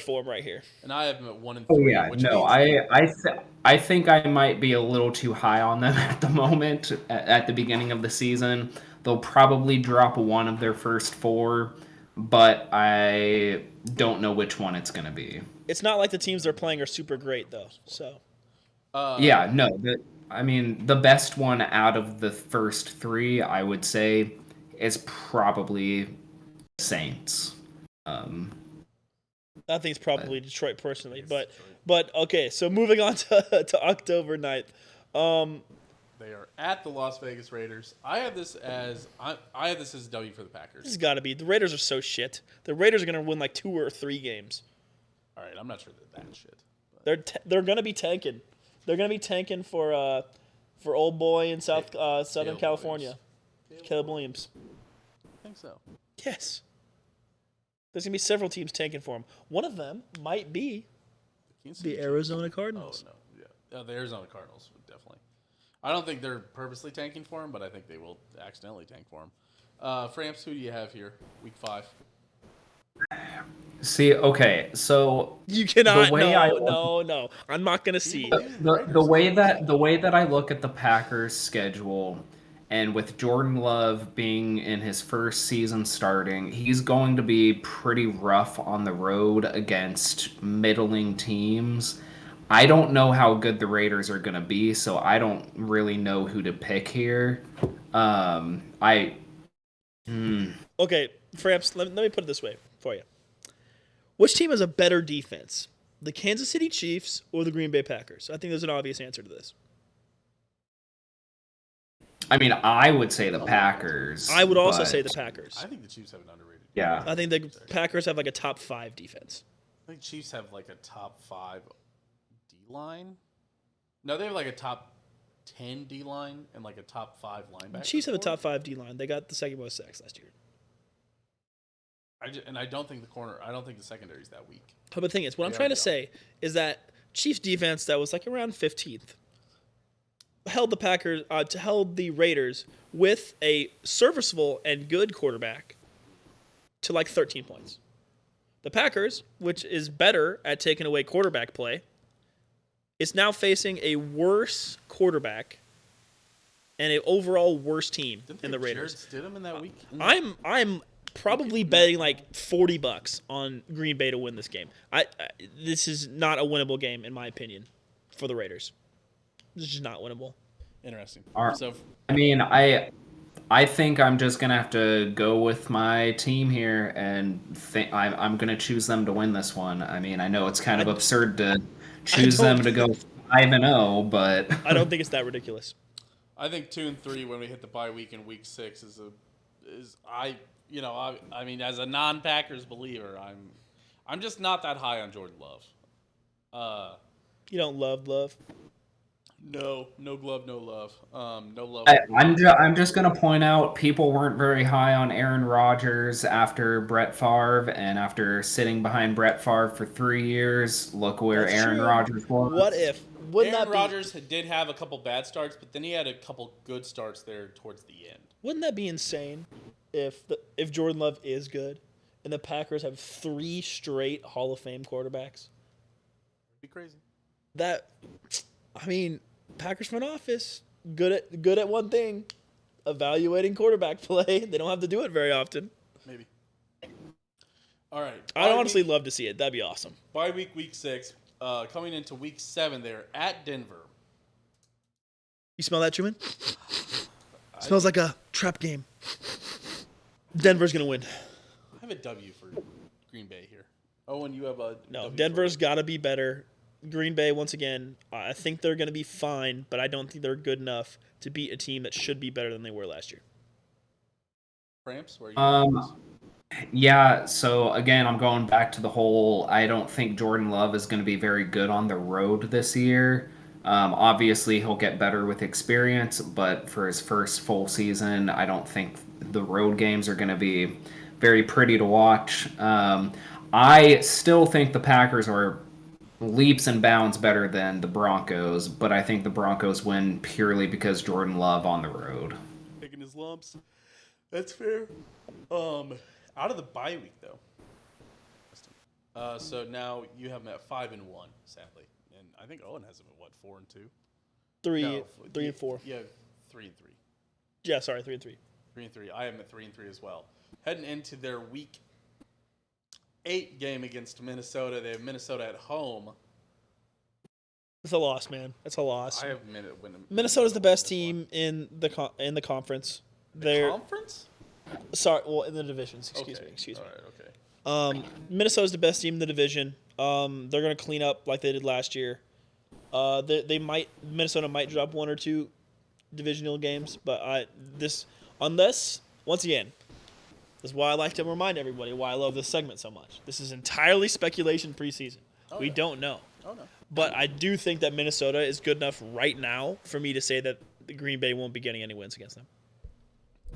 form right here. And I have them at 1-3. Oh yeah, which no, I think I might be a little too high on them at the moment. At the beginning of the season, they'll probably drop one of their first 4, but I don't know which one it's going to be. It's not like the teams they're playing are super great though. So yeah, no, the best one out of the first 3, I would say, is probably Saints. I think it's probably Detroit personally, but okay. So moving on to October 9th. They are at the Las Vegas Raiders. I have this as a W for the Packers. This has got to be. The Raiders are so shit. The Raiders are going to win like 2 or 3 games. All right, I'm not sure they're that shit. They're going to be tanking. They're gonna be tanking for old boy in Southern Caleb California, Williams. Caleb Williams. I think so. Yes. There's gonna be several teams tanking for him. One of them might be Kansas City the Chiefs. Arizona Oh Cardinals. no, yeah, the Arizona Cardinals would definitely. I don't think they're purposely tanking for him, but I think they will accidentally tank for him. Framps, who do you have here? Week 5. See, okay, so You cannot. The way I- No. I'm not gonna see. the way that I look at the Packers schedule, and with Jordan Love being in his first season starting, he's going to be pretty rough on the road against middling teams. I don't know how good the Raiders are going to be, so I don't really know who to pick here. Okay, Framps, let me put it this way for you. Which team has a better defense? The Kansas City Chiefs or the Green Bay Packers? I think there's an obvious answer to this. I mean, I would say the Packers. I would also but- say the Packers. I think the Chiefs have an underrated. Yeah. I think the Packers have like a top 5 defense. I think Chiefs have like a top 5 D line. No, they have like a top 10 D line and like a top 5 linebacker. Chiefs have a core. top 5 D line. They got the second most sacks last year. I don't think I don't think the secondary is that weak. But the thing is, what I'm They trying are to say is that Chiefs defense that was like around 15th held the Raiders with a serviceable and good quarterback to like 13 points. The Packers, which is better at taking away quarterback play, is now facing a worse quarterback and an overall worse team Didn't in they the Raiders. Jared Stidham in that week? I'm probably betting like $40 on Green Bay to win this game. This is not a winnable game in my opinion for the Raiders. This is just not winnable. Interesting. All right. So I mean, I think I'm just gonna have to go with my team here, and I'm gonna choose them to win this one. I mean, I know it's kind of absurd to choose them to go 5-0, but I don't think it's that ridiculous. I think 2-3 when we hit the bye week in week 6 I mean, as a non-Packers believer, I'm just not that high on Jordan Love. You don't love. No glove, no love. No love. I'm just gonna point out people weren't very high on Aaron Rodgers after Brett Favre, and after sitting behind Brett Favre for 3 years, look where That's Aaron true. Rodgers was. What if? Wouldn't Aaron that be? Rodgers did have a couple bad starts, but then he had a couple good starts there towards the end. Wouldn't that be insane if Jordan Love is good and the Packers have 3 straight Hall of Fame quarterbacks? It'd be crazy. Packers front office good at one thing, evaluating quarterback play. They don't have to do it very often. Maybe. All right. I'd honestly love to see it. That'd be awesome. Bye week, week 6. Coming into week 7, they're at Denver. You smell that, Truman? Smells like a trap game. Denver's gonna win. I have a W for Green Bay here. Owen, you have a No, W Denver's for got to be better. Green Bay, once again, I think they're going to be fine, but I don't think they're good enough to beat a team that should be better than they were last year. Framps, where are you? Yeah, so again, I'm going back to the whole, I don't think Jordan Love is going to be very good on the road this year. Obviously, he'll get better with experience, but for his first full season, I don't think the road games are going to be very pretty to watch. I still think the Packers are leaps and bounds better than the Broncos, but I think the Broncos win purely because Jordan Love on the road. Taking his lumps. That's fair. Out of the bye week though. So now you have him at 5-1, sadly, and I think Owen has him at what, 4-2? 3 and 4. Yeah, 3-3. Yeah, sorry, 3 and 3. 3-3. I have him at 3-3 as well. Heading into their week 8 game against Minnesota, they have Minnesota at home. It's a loss, man. It's a loss. I have Minnesota's the best team in the conference. They're conference. sorry, well, in the divisions. Excuse me. All right, okay. Minnesota's the best team in the division. They're gonna clean up like they did last year. Minnesota might drop 1 or 2 divisional games, but once again, this is why I like to remind everybody why I love this segment so much. This is entirely speculation preseason. We don't know. Oh no. But I do think that Minnesota is good enough right now for me to say that the Green Bay won't be getting any wins against them.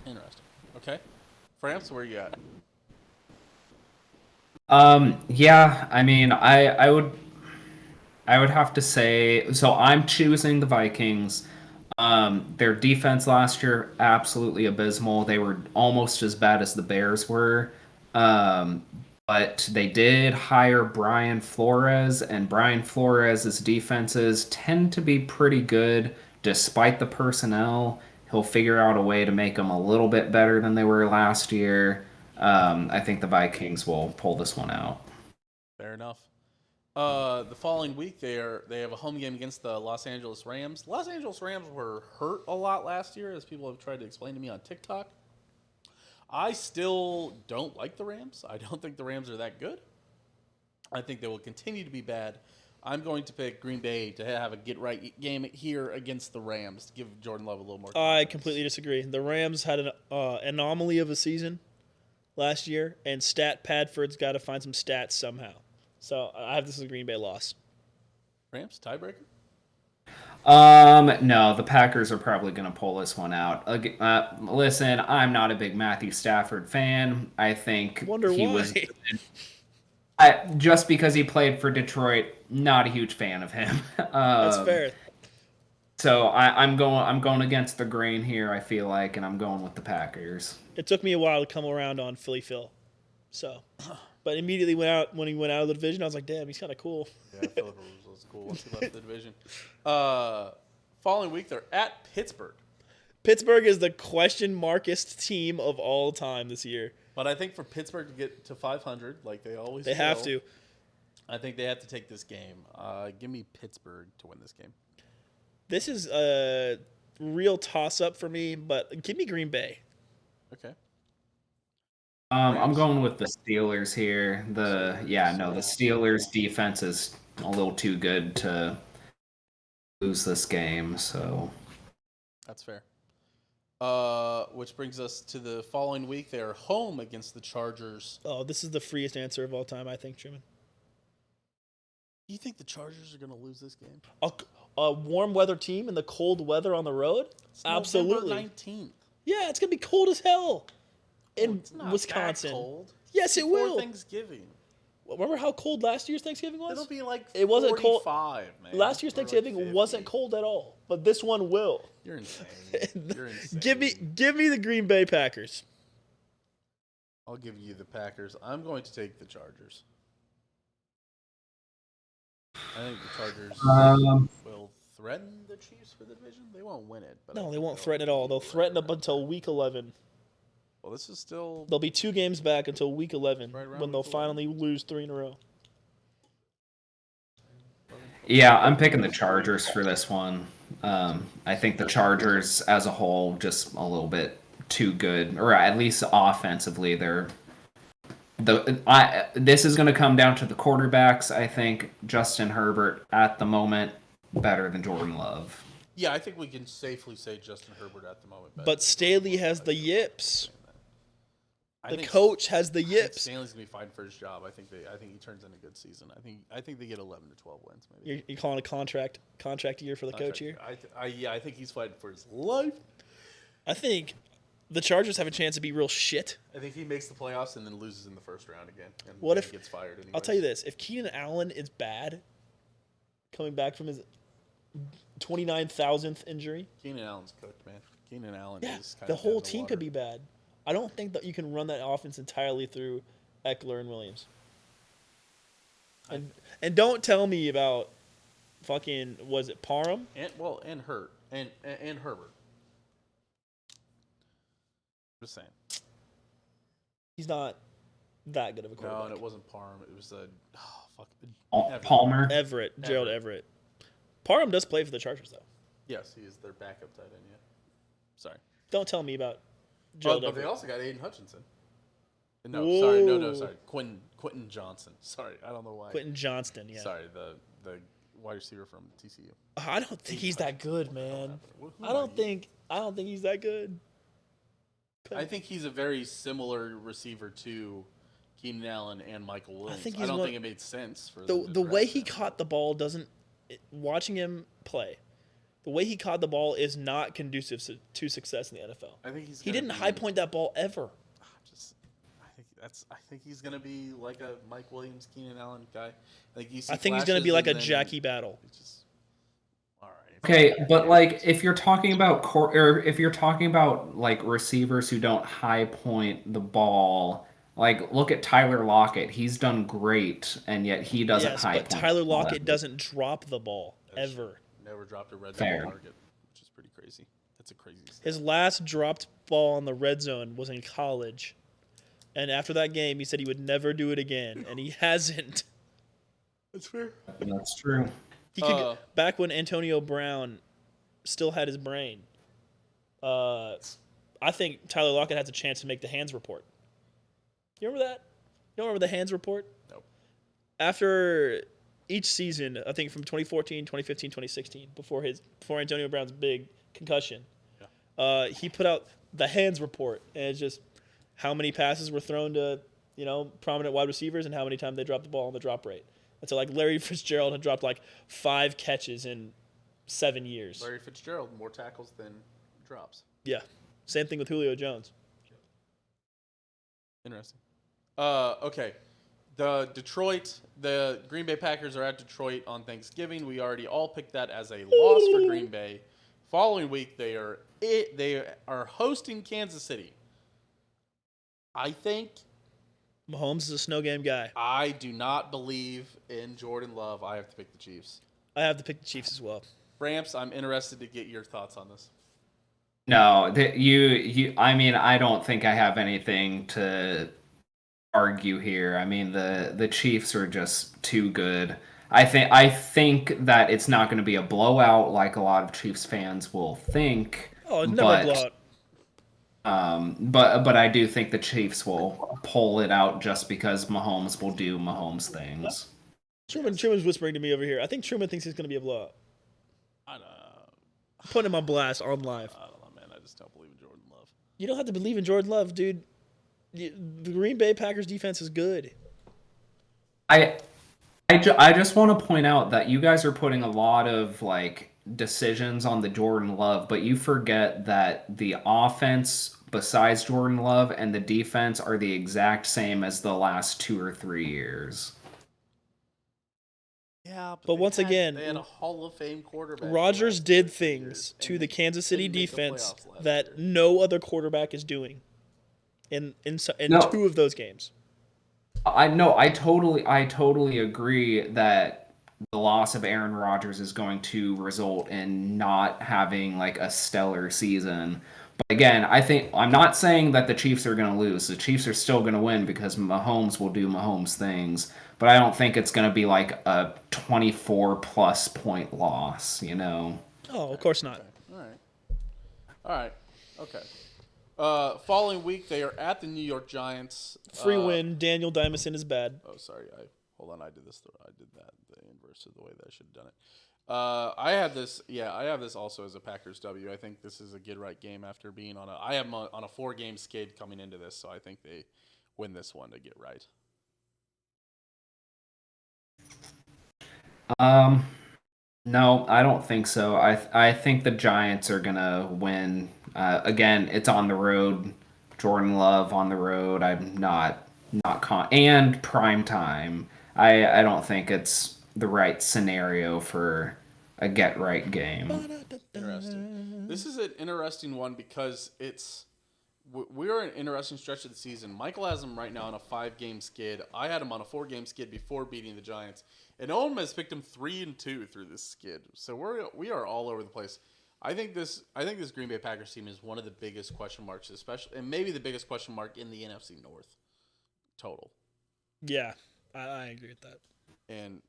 Interesting. Okay. Framps, where you at? Yeah, I mean, I would have to say, so I'm choosing the Vikings. Their defense last year, absolutely abysmal. They were almost as bad as the Bears were. Um, but they did hire Brian Flores, and Brian Flores' defenses tend to be pretty good despite the personnel. He'll figure out a way to make them a little bit better than they were last year. I think the Vikings will pull this one out. Fair enough. The following week they have a home game against the Los Angeles Rams. Los Angeles Rams were hurt a lot last year, as people have tried to explain to me on TikTok. I still don't like the Rams. I don't think the Rams are that good. I think they will continue to be bad. I'm going to pick Green Bay to have a get-right game here against the Rams to give Jordan Love a little more confidence. I completely disagree. The Rams had an anomaly of a season last year, and Stat Padford's got to find some stats somehow. So I have this as a Green Bay loss. Rams, tiebreaker? No, the Packers are probably going to pull this one out. Listen, I'm not a big Matthew Stafford fan. I think Wonder he why. was just because he played for Detroit. Not a huge fan of him. That's fair. So I'm going against the grain here. I feel like, and I'm going with the Packers. It took me a while to come around on Philly Phil. So, but immediately when he went out of the division, I was like, damn, he's kind of cool. Yeah, Philip was cool once he left the division. Following week, they're at Pittsburgh. Pittsburgh is the question markest team of all time this year. But I think for Pittsburgh to get to 500, like they always They have to. I think they have to take this game. Give me Pittsburgh to win this game. This is a real toss-up for me, but give me Green Bay. Okay. I'm going with the Steelers here. The Steelers defense is a little too good to lose this game, so That's fair. Which brings us to the following week. They are home against the Chargers. Oh, this is the freest answer of all time, I think, Truman. Do you think the Chargers are going to lose this game? A warm weather team in the cold weather on the road? It's Absolutely. November 19th. Yeah, it's going to be cold as hell in It's not Wisconsin. that cold. Yes, it Before will. Thanksgiving. Remember how cold last year's Thanksgiving was? It'll be like It wasn't cold. 45, man. Last year's Or like Thanksgiving 50. wasn't cold at all, but this one will. You're insane. You're insane. Give me the Green Bay Packers. I'll give you the Packers. I'm going to take the Chargers. I think the Chargers will threaten the Chiefs for the division. They won't win it. But I No, think they won't they'll threaten at all. They'll be threaten right up until week 11. Well, this is still. They'll be 2 games back until week 11 Right around when they'll week 11. finally lose 3 in a row. yeah, I'm picking the Chargers for this one. I think the Chargers as a whole just a little bit too good, or at least offensively, this is going to come down to the quarterbacks. I think Justin Herbert at the moment better than Jordan Love. Yeah, I think we can safely say Justin Herbert at the moment. But Staley has the yips. I The think coach has the I think yips. Stanley's gonna be fighting for his job. I think he turns in a good season. I think they get 11 to 12 wins. Maybe. You're calling a contract year for the coach here? I think he's fighting for his life. I think the Chargers have a chance to be real shit. I think he makes the playoffs and then loses in the first round again. And What then if- gets fired? Anyways. I'll tell you this. If Keenan Allen is bad, coming back from his 29,000th injury, Keenan Allen's cooked, man. Keenan Allen yeah, is kind the of whole dead in team water. could be bad. I don't think that you can run that offense entirely through Eckler and Williams. And don't tell me about fucking, was it Parham? and Herbert. Just saying. He's not that good of a No, quarterback. and it wasn't Parham. It was Palmer. Gerald Everett. Parham does play for the Chargers, though. Yes, he is their backup tight end. Yeah. Sorry. Don't tell me about Gerald But they Everett. also got Aiden Hutchinson. Whoa. Sorry. Quentin Johnson. Sorry, I don't know why. Quentin Johnston, yeah. Sorry, the wide receiver from TCU. I don't think he's that good, man. Who I are don't you? think he's that good. I think he's a very similar receiver to Keenan Allen and Michael Williams. think I he's don't one- think it made sense for The way he caught the ball doesn't. Watching him play, the way he caught the ball is not conducive to success in the NFL. I think He didn't high point that ball ever. I think he's gonna be like a Mike Williams, Keenan Allen guy. I think he's gonna be like a Jackie Battle. All right. Okay, but like if you're talking about or if you're talking about like receivers who don't high point the ball, like look at Tyler Lockett. He's done great, and yet he doesn't Yes, high but point. Tyler the ball Lockett ever. doesn't drop the ball ever. Never dropped a red Fair. zone target, which is pretty crazy. That's a crazy stat. His last dropped ball on the red zone was in college. And after that game, he said he would never do it again, and he hasn't. That's fair. That's true. He could back when Antonio Brown still had his brain. I think Tyler Lockett has a chance to make the hands report. You remember that? You don't remember the hands report? Nope. After each season, I think from 2014, 2015, 2016, before Antonio Brown's big concussion, he put out the hands report, and it's just how many passes were thrown to, prominent wide receivers and how many times they dropped the ball on the drop rate. And so, like, Larry Fitzgerald had dropped, 5 catches in 7 years. Larry Fitzgerald, more tackles than drops. Yeah. Same thing with Julio Jones. Interesting. Okay. The Green Bay Packers are at Detroit on Thanksgiving. We already all picked that as a loss for Green Bay. Following week, they are hosting Kansas City. I think Mahomes is a snow game guy. I do not believe in Jordan Love. I have to pick the Chiefs. I have to pick the Chiefs as well. Framps, I'm interested to get your thoughts on this. No, you. I mean, I don't think I have anything to argue here. I mean, the Chiefs are just too good. I think that it's not going to be a blowout like a lot of Chiefs fans will think. Oh, it's never a blowout. But I do think the Chiefs will pull it out just because Mahomes will do Mahomes things. Truman's whispering to me over here. I think Truman thinks it's going to be a blowout. I don't know. I'm putting him on blast on live. I don't know, man. I just don't believe in Jordan Love. You don't have to believe in Jordan Love, dude. The Green Bay Packers defense is good. I just want to point out that you guys are putting a lot of decisions on the Jordan Love, but you forget that the offense besides Jordan Love and the defense are the exact same as the last 2 or 3 years. Yeah, but once again, they had a Hall of Fame quarterback. Rodgers did things to the Kansas City defense that no other quarterback is doing in 2 of those games. I know. I totally agree that the loss of Aaron Rodgers is going to result in not having a stellar season. But again, I'm not saying that the Chiefs are going to lose. The Chiefs are still going to win because Mahomes will do Mahomes things. But I don't think it's going to be a 24-plus point loss, Oh, of course not. Okay. All right. Okay. Following week, they are at the New York Giants. Free win. Daniel Dimison is bad. Oh, sorry. Hold on. I did this. I did that the inverse of the way that I should have done it. I have this. Yeah, I have this also as a Packers W. I think this is a get right game after being on I have them on a 4-game skid coming into this, so I think they win this one to get right. No, I don't think so. I think the Giants are gonna win. Again, it's on the road. Jordan Love on the road. I'm not and prime time. I don't think it's the right scenario for a get right game. Interesting. This is an interesting one because we're in an interesting stretch of the season. Michael has him right now on a 5-game skid. I had him on a 4-game skid before beating the Giants, and Owen has picked him 3-2 through this skid. So we are all over the place. I think this Green Bay Packers team is one of the biggest question marks, especially, and maybe the biggest question mark in the NFC North total. Yeah, I agree with that. And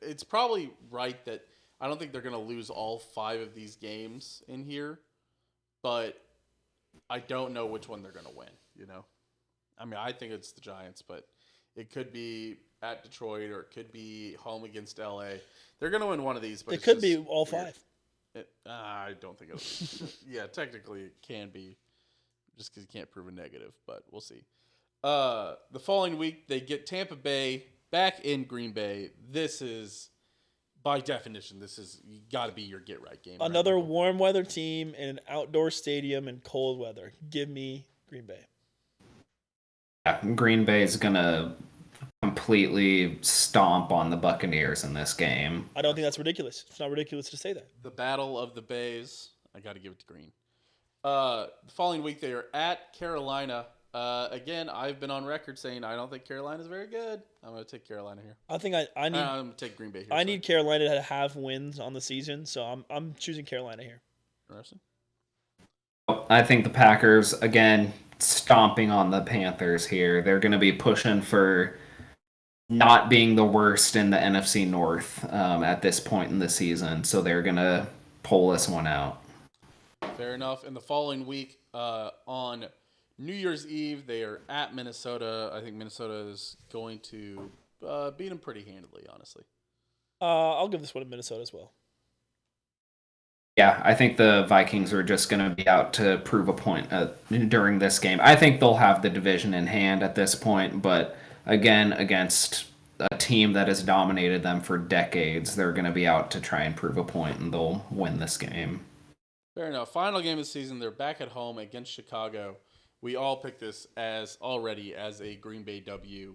it's probably right that I don't think they're going to lose all 5 of these games in here, but I don't know which one they're going to win, I mean, I think it's the Giants, but it could be at Detroit or it could be home against LA. They're going to win one of these, but it could be all weird. 5. I don't think it'll be. Yeah, technically it can be just because you can't prove a negative, but we'll see. The following week, they get Tampa Bay back in Green Bay. This is, by definition, got to be your get right game. Another right, Michael? warm weather team in an outdoor stadium in cold weather. Give me Green Bay. Yeah, Green Bay is gonna completely stomp on the Buccaneers in this game. I don't think that's ridiculous. It's not ridiculous to say that. The Battle of the Bays. I got to give it to Green. The following week, they are at Carolina. Again, I've been on record saying I don't think Carolina's very good. I'm going to take Carolina here. I think I I'm going to take Green Bay here. I need Carolina to have wins on the season, so I'm choosing Carolina here. Interesting. I think the Packers, again, stomping on the Panthers here. They're going to be pushing for not being the worst in the NFC North at this point in the season, so they're going to pull this one out. Fair enough. In the following week, on New Year's Eve, they are at Minnesota. I think Minnesota is going to beat them pretty handily, honestly. I'll give this one to Minnesota as well. Yeah, I think the Vikings are just going to be out to prove a point during this game. I think they'll have the division in hand at this point, but again, against a team that has dominated them for decades, they're going to be out to try and prove a point, and they'll win this game. Fair enough. Final game of the season, they're back at home against Chicago. We all picked this as a Green Bay W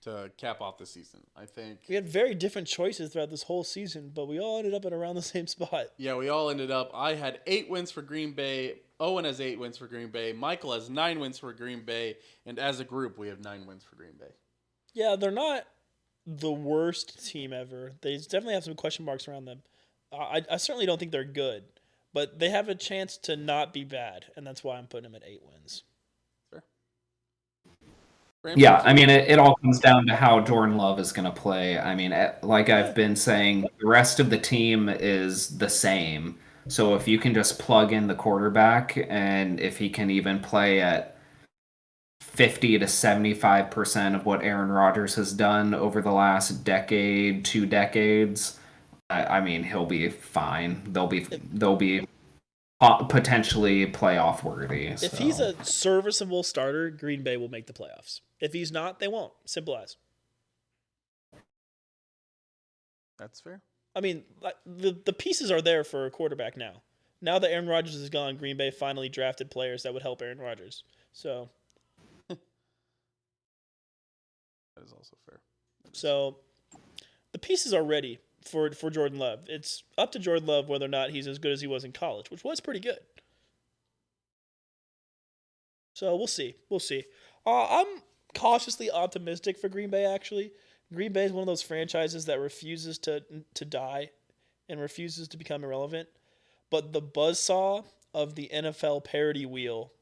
to cap off the season. I think We had very different choices throughout this whole season, but we all ended up at around the same spot. Yeah, we all ended up. I had 8 wins for Green Bay. Owen has 8 wins for Green Bay. Michael has 9 wins for Green Bay. And as a group, we have 9 wins for Green Bay. Yeah, they're not the worst team ever. They definitely have some question marks around them. I certainly don't think they're good, but they have a chance to not be bad, and that's why I'm putting them at 8 wins. Sure. Yeah, I mean, it all comes down to how Jordan Love is going to play. I mean, like I've been saying, the rest of the team is the same. So if you can just plug in the quarterback, and if he can even play at 50 to 75% of what Aaron Rodgers has done over the last decade, 2 decades, I mean, he'll be fine. They'll be potentially playoff worthy. If he's a serviceable starter, Green Bay will make the playoffs. If he's not, they won't. Simple as. That's fair. I mean, the pieces are there for a quarterback now. Now that Aaron Rodgers is gone, Green Bay finally drafted players that would help Aaron Rodgers. So That is also fair. So the pieces are ready for Jordan Love. It's up to Jordan Love whether or not he's as good as he was in college, which was pretty good. So we'll see. We'll see. I'm cautiously optimistic for Green Bay, actually. Green Bay is one of those franchises that refuses to die and refuses to become irrelevant. But the buzzsaw of the NFL parity wheel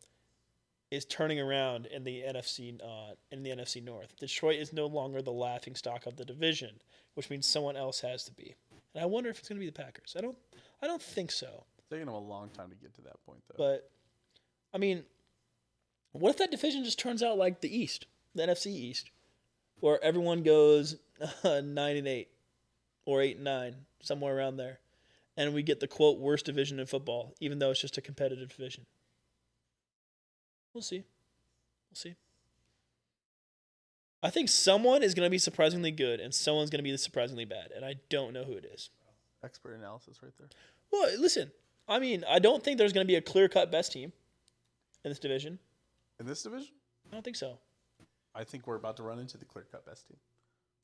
is turning around in the NFC North. Detroit is no longer the laughingstock of the division, which means someone else has to be. And I wonder if it's going to be the Packers. I don't think so. It's taking them a long time to get to that point, though. But I mean, what if that division just turns out like the East, the NFC East, where everyone goes 9-8 or 8-9, somewhere around there, and we get the quote worst division in football, even though it's just a competitive division. We'll see. We'll see. I think someone is going to be surprisingly good and someone's going to be surprisingly bad, and I don't know who it is. Expert analysis right there. Well, listen, I mean, I don't think there's going to be a clear-cut best team in this division. In this division? I don't think so. I think we're about to run into the clear-cut best team.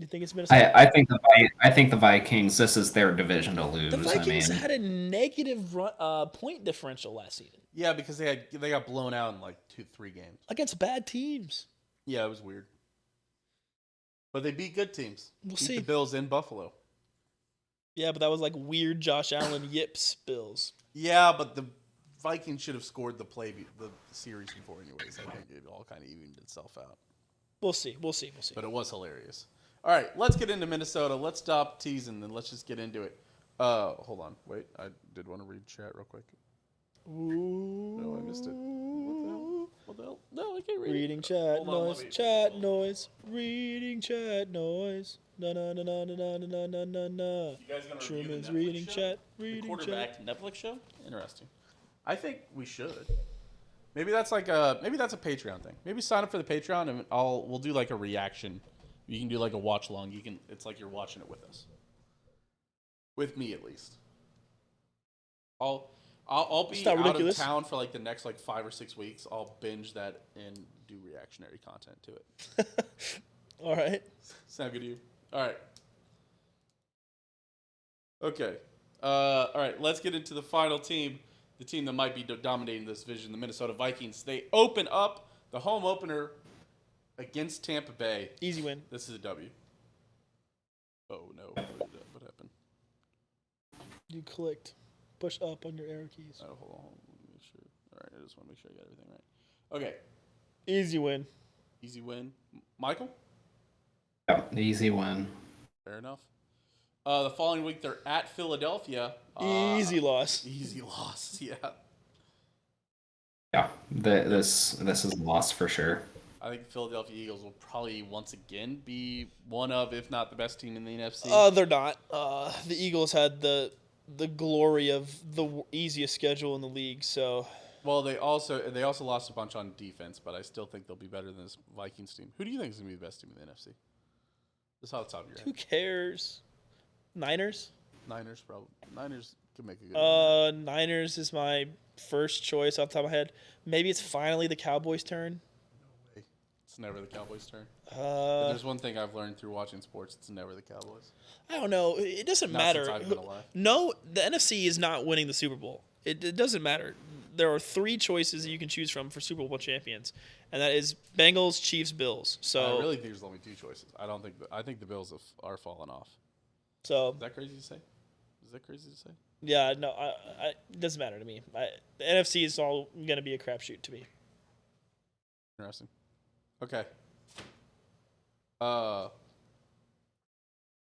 You think it's Minnesota? I think the Vikings. This is their division to lose. The Vikings had a negative point differential last season. Yeah, because they got blown out in like 2-3 games against bad teams. Yeah, it was weird. But they beat good teams. We'll beat see. The Bills in Buffalo. Yeah, but that was like weird Josh Allen yips Bills. Yeah, but the Vikings should have scored the series before anyways. I think it all kind of evened itself out. We'll see. But it was hilarious. All right, let's get into Minnesota. Let's stop teasing and let's just get into it. Hold on. Wait, I did want to read chat real quick. Ooh. No, I missed it. What the hell? No, I can't read Reading it. chat Hold on, noise. let me- Chat noise. Reading chat noise. Na na na na na na na na na na. You guys gonna review the Truman's Netflix reading show? chat. The Reading chat. quarterback Netflix show? Interesting. I think we should. Maybe that's like a Patreon thing. Maybe sign up for the Patreon and we'll do like a reaction. You can do like a watch along. It's like you're watching it with us. With me at least. I'll be out ridiculous. of town for like the next like 5 or 6 weeks. I'll binge that and do reactionary content to it. All right. Sound good to you? All right. Okay. All right. Let's get into the final team. The team that might be dominating this division, the Minnesota Vikings. They open up the home opener against Tampa Bay. Easy win. This is a W. Oh no! What happened? You clicked. Push up on your arrow keys. Oh, hold on. Let me make sure. All right, I just want to make sure I got everything right. Okay. Easy win. Easy win. Michael? Yeah, easy win. Fair enough. The following week, they're at Philadelphia. Easy loss. Easy loss, yeah. Yeah, this is a loss for sure. I think the Philadelphia Eagles will probably once again be one of, if not the best team in the NFC. They're not. The Eagles had the glory of the easiest schedule in the league, so. Well, they also lost a bunch on defense, but I still think they'll be better than this Vikings team. Who do you think is going to be the best team in the NFC? Just off the top of your head. Who cares? Niners? Niners, probably. Niners could make a good Niners is my first choice off the top of my head. Maybe it's finally the Cowboys' turn. No way. It's never the Cowboys' turn. If there's one thing I've learned through watching sports, it's never the Cowboys. I don't know. It doesn't Not matter. since I've been alive. No, the NFC is not winning the Super Bowl. It doesn't matter. There are 3 choices that you can choose from for Super Bowl champions, and that is Bengals, Chiefs, Bills. So I really think there's only 2 choices. I think the Bills are falling off. So Is that crazy to say? yeah, no, it doesn't matter to me. The NFC is all going to be a crapshoot to me. Interesting. Okay.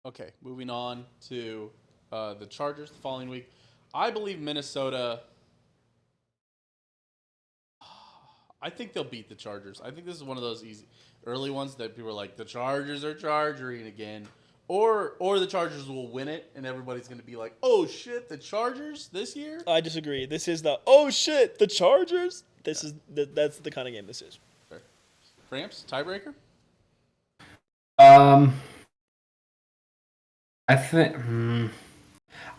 Okay, moving on to the Chargers the following week. I believe Minnesota. I think they'll beat the Chargers. I think this is one of those easy early ones that people are like, the Chargers are chargering again. Or the Chargers will win it, and everybody's going to be like, oh, shit, the Chargers this year? I disagree. This is the, oh, shit, the Chargers? That's the kind of game this is. Fair. Framps, tiebreaker?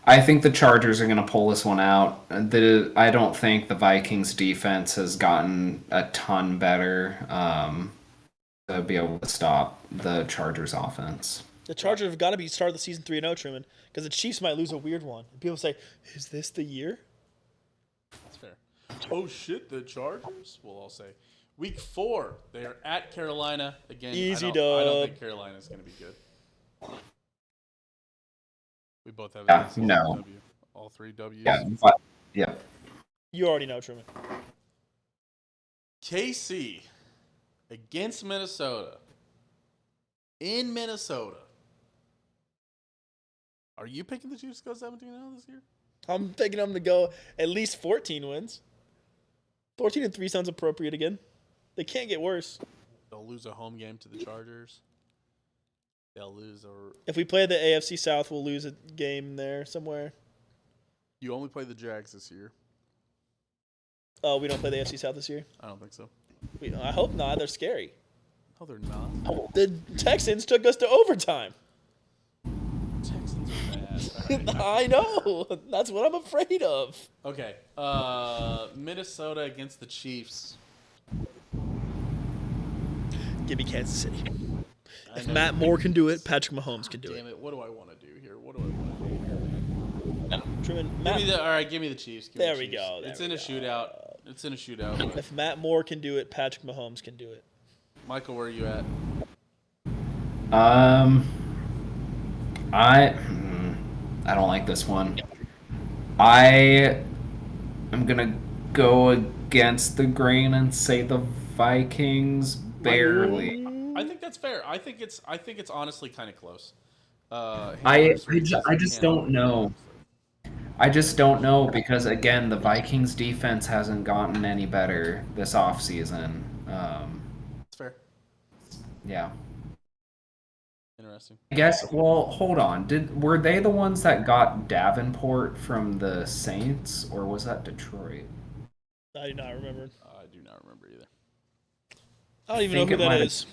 I think the Chargers are going to pull this one out. I don't think the Vikings defense has gotten a ton better to be able to stop the Chargers offense. The Chargers have got to be start the season 3-0, Truman, because the Chiefs might lose a weird one. And people say, is this the year? That's fair. Oh, shit, the Chargers? We'll all say. Week 4, they are at Carolina. Again, Easy I don't dub. think Carolina's going to be good. We both have no. W. All 3 W's. Yeah. You already know, Truman. KC against Minnesota. In Minnesota. Are you picking the Chiefs to go 17-0 this year? I'm picking them to go at least 14 wins. 14-3 sounds appropriate again. They can't get worse. They'll lose a home game to the Chargers. They'll lose If we play the AFC South, we'll lose a game there somewhere. You only play the Jags this year. Oh, we don't play the AFC South this year? I don't think so. I hope not. They're scary. No, they're not. The Texans took us to overtime. Texans are bad. All right. I know. That's what I'm afraid of. Okay. Minnesota against the Chiefs. Give me Kansas City. If Matt Moore can do it, Patrick Mahomes can do Damn it. it! What do I want to do here? Truman, All right, give me the Chiefs. There we go. It's in a shootout. If Matt Moore can do it, Patrick Mahomes can do it. Michael, where are you at? I don't like this one. I am gonna go against the grain and say the Vikings barely. I think that's fair. I think it's honestly kind of close. I just don't know. I just don't know because again the Vikings defense hasn't gotten any better this offseason. It's fair. Yeah. Interesting. I guess. Well, hold on. Were they the ones that got Davenport from the Saints, or was that Detroit? I do not remember. I do remember either. I don't even know who that is.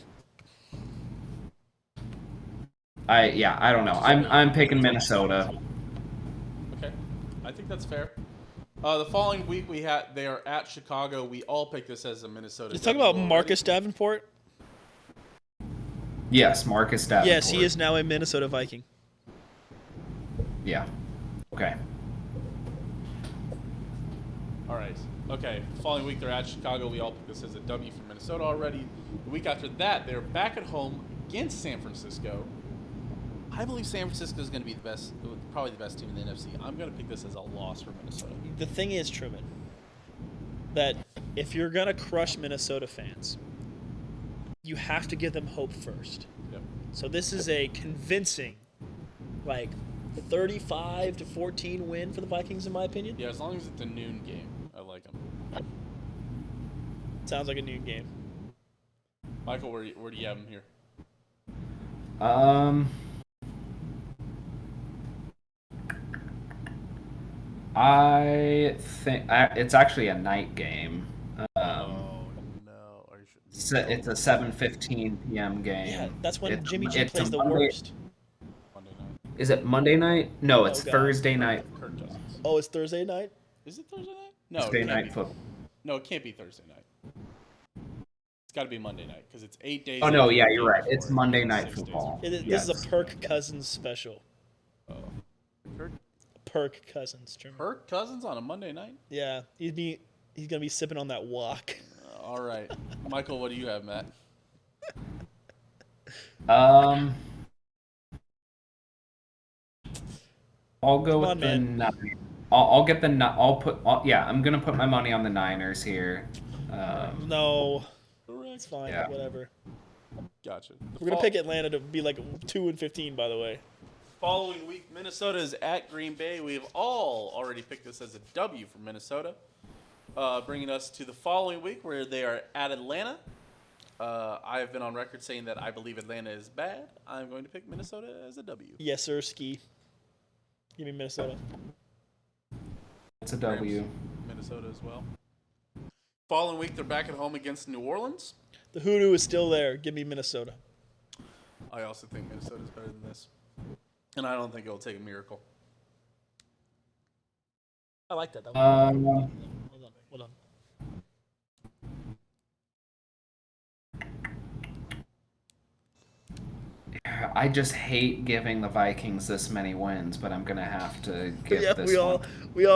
I don't know. I'm picking Minnesota. Okay, I think that's fair. The following week they are at Chicago. We all picked this as a Minnesota. You talking about Marcus Davenport? Yes, Marcus Davenport. Yes, he is now a Minnesota Viking. Yeah. Okay. All right. Okay. Following week they're at Chicago. We all picked this as a W for Minnesota already. The week after that they're back at home against San Francisco. I believe San Francisco is going to be probably the best team in the NFC. I'm going to pick this as a loss for Minnesota. The thing is, Truman, that if you're going to crush Minnesota fans, you have to give them hope first. Yep. So this is a convincing, 35-14 win for the Vikings, in my opinion. Yeah, as long as it's a noon game, I like them. Sounds like a noon game. Michael, where do you have them here? I think it's actually a night game. Oh no! Are you sure? It's a 7:15 p.m. game. Yeah, that's when Jimmy G it's plays the Monday- worst. Monday night. Is it Monday night? No, it's God. Thursday night. Kirk Cousins. Oh, it's Thursday night? Is it Thursday night? No, Thursday it can't night be. football. No, it can't be Thursday night. It's got to be Monday night because it's 8 days. Oh no, after yeah, the you're game right. before It's it, Monday and night 6 days football. after. This is a Perk Cousins special. Oh. Kirk Perk Cousins, Truman. Kirk Cousins on a Monday night? Yeah, he's gonna be sipping on that walk. All right, Michael, what do you have, Matt? I'll go Come with on, the nine. I'll get the yeah. I'm gonna put my money on the Niners here. No, Correct. it's fine. Yeah. Whatever. Gotcha. We're gonna pick Atlanta to be 2-15. By the way. Following week, Minnesota is at Green Bay. We have all already picked this as a W for Minnesota. Bringing us to the following week where they are at Atlanta. I have been on record saying that I believe Atlanta is bad. I'm going to pick Minnesota as a W. Yes, sir. Ski. Give me Minnesota. It's a W. Rams, Minnesota as well. Following week, they're back at home against New Orleans. The hoodoo is still there. Give me Minnesota. I also think Minnesota is better than this. And I don't think it'll take a miracle. I like that. Um, Hold on. I just hate giving the Vikings this many wins, but I'm gonna have to give Yeah, this we one. all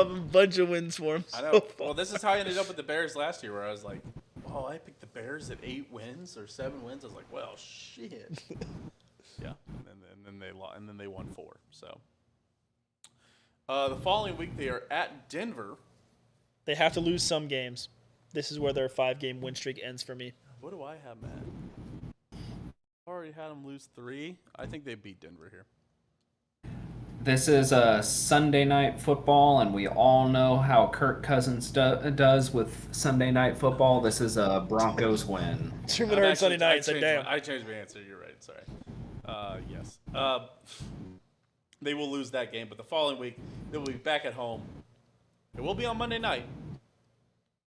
have a bunch of wins for him. I know. Well, this is how I ended up with the Bears last year, where I was like, "Oh, I picked the Bears at 8 wins or 7 wins." I was like, "Well, shit." Yeah, and then they won 4. So, the following week they are at Denver. They have to lose some games. This is where their 5-game win streak ends for me. What do I have, Matt? I already had them lose 3. I think they beat Denver here. This is a Sunday night football, and we all know how Kirk Cousins does with Sunday night football. This is a Broncos win. Truman heard Sunday night and said, "Damn." I changed my answer. You're right. Sorry. Yes. They will lose that game, but the following week they will be back at home. It will be on Monday night,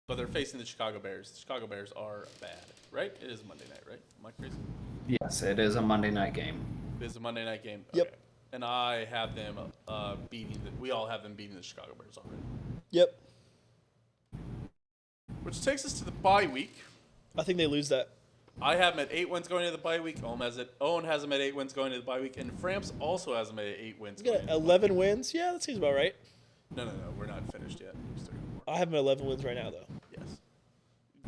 but they're facing the Chicago Bears. The Chicago Bears are bad, right? It is Monday night, right? Am I crazy? Yes, it is a Monday night game. It is a Monday night game. Yep. Okay. And I have them we all have them beating the Chicago Bears already. Yep. Which takes us to the bye week. I think they lose that. I have them at 8 wins going into the bye week. Owen has them at 8 wins going into the bye week, and Framps also has them at 8 wins. You got 11 wins? Yeah, that seems about right. No, we're not finished yet. We still got more. I have them at 11 wins right now, though. Yes.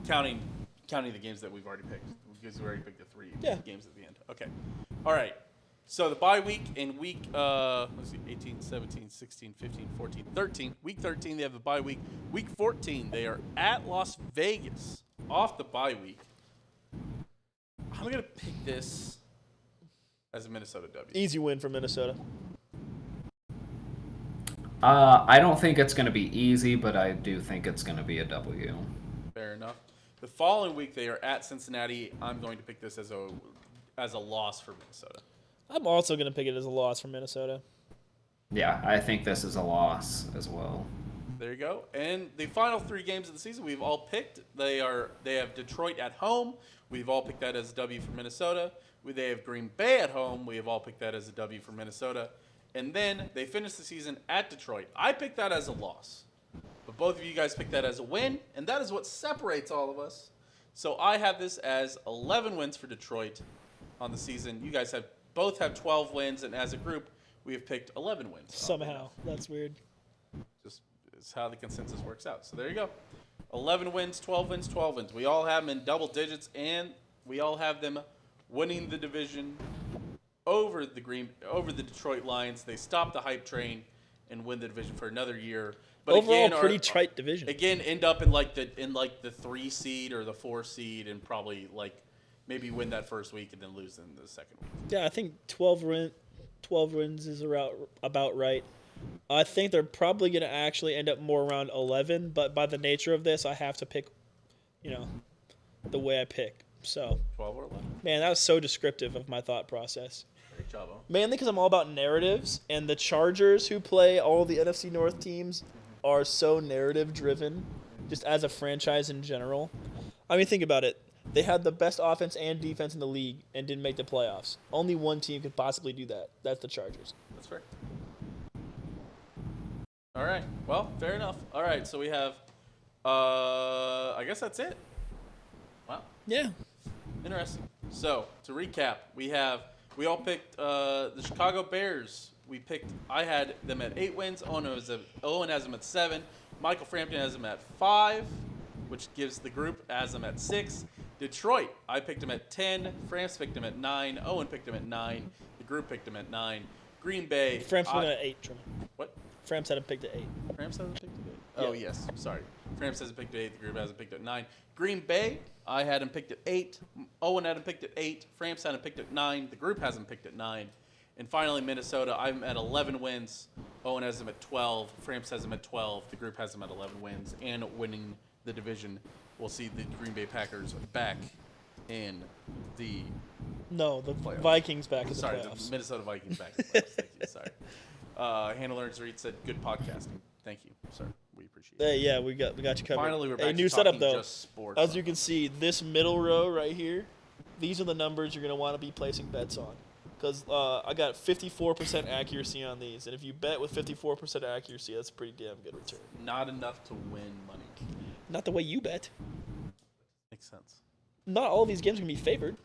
Counting the games that we've already picked, because we already picked the 3 games at the end. Okay. All right. So the bye week in week 18, 17, 16, 15, 14, 13. Week 13 they have the bye week. Week 14 they are at Las Vegas off the bye week. I'm going to pick this as a Minnesota W. Easy win for Minnesota. I don't think it's going to be easy, but I do think it's going to be a W. Fair enough. The following week they are at Cincinnati. I'm going to pick this as a loss for Minnesota. I'm also going to pick it as a loss for Minnesota. Yeah, I think this is a loss as well. There you go. And the final 3 games of the season we've all picked. They have Detroit at home. We've all picked that as a W for Minnesota. They have Green Bay at home. We have all picked that as a W for Minnesota. And then they finish the season at Detroit. I picked that as a loss. But both of you guys picked that as a win, and that is what separates all of us. So I have this as 11 wins for Detroit on the season. You guys both have 12 wins, and as a group, we have picked 11 wins. Somehow. That's weird. Just is how the consensus works out. So there you go. 11 wins, 12 wins, 12 wins. We all have them in double digits, and we all have them winning the division over the Detroit Lions. They stop the hype train and win the division for another year. But Overall, again, pretty tight division. Again, end up in the 3 seed or the 4 seed, and probably maybe win that first week and then lose in the second week. Yeah, I think 12 wins is about right. I think they're probably going to actually end up more around 11, but by the nature of this, I have to pick, the way I pick. So, 12 or 11. man, that was so descriptive of my thought process. Great job, Owen. Mainly because I'm all about narratives, and the Chargers, who play all the NFC North teams, are so narrative driven, just as a franchise in general. I mean, think about it. They had the best offense and defense in the league and didn't make the playoffs. Only one team could possibly do that. That's the Chargers. That's fair. All right. Well, fair enough. All right. So we have, I guess that's it. Wow. Yeah. Interesting. So to recap, we all picked the Chicago Bears. I had them at 8 wins. Owen has them at 7. Michael Frampton has them at 5, which gives the group has them at 6. Detroit, I picked them at 10. Framps picked them at 9. Owen picked them at 9. The group picked them at 9. Green Bay. Framps went at 8, Truman. What? Framps had him picked at 8. Framps hasn't picked at 8. Oh, Yeah. yes. Sorry. Framps hasn't picked at 8. The group hasn't picked at 9. Green Bay, I had him picked at 8. Owen had him picked at 8. Framps had him picked at 9. The group has him picked at 9. And finally, Minnesota, I'm at 11 wins. Owen has them at 12. Framps has them at 12. The group has them at 11 wins and winning the division. We'll see the Green Bay Packers back in the No, the playoffs. Vikings back in the Sorry, playoffs. the Minnesota Vikings back in the playoffs. Thank you. Sorry. Hannah Learns Reed said, "Good podcasting." Thank you, sir. We appreciate it. Hey, yeah, we got you covered. Finally, we're back Hey, to new setup talking though. just sports. As you can see, this middle row right here, these are the numbers you're gonna want to be placing bets on. Because I got 54% accuracy on these, and if you bet with 54% accuracy, that's a pretty damn good return. Not enough to win money. Not the way you bet. Makes sense. Not all of these games are gonna be favored.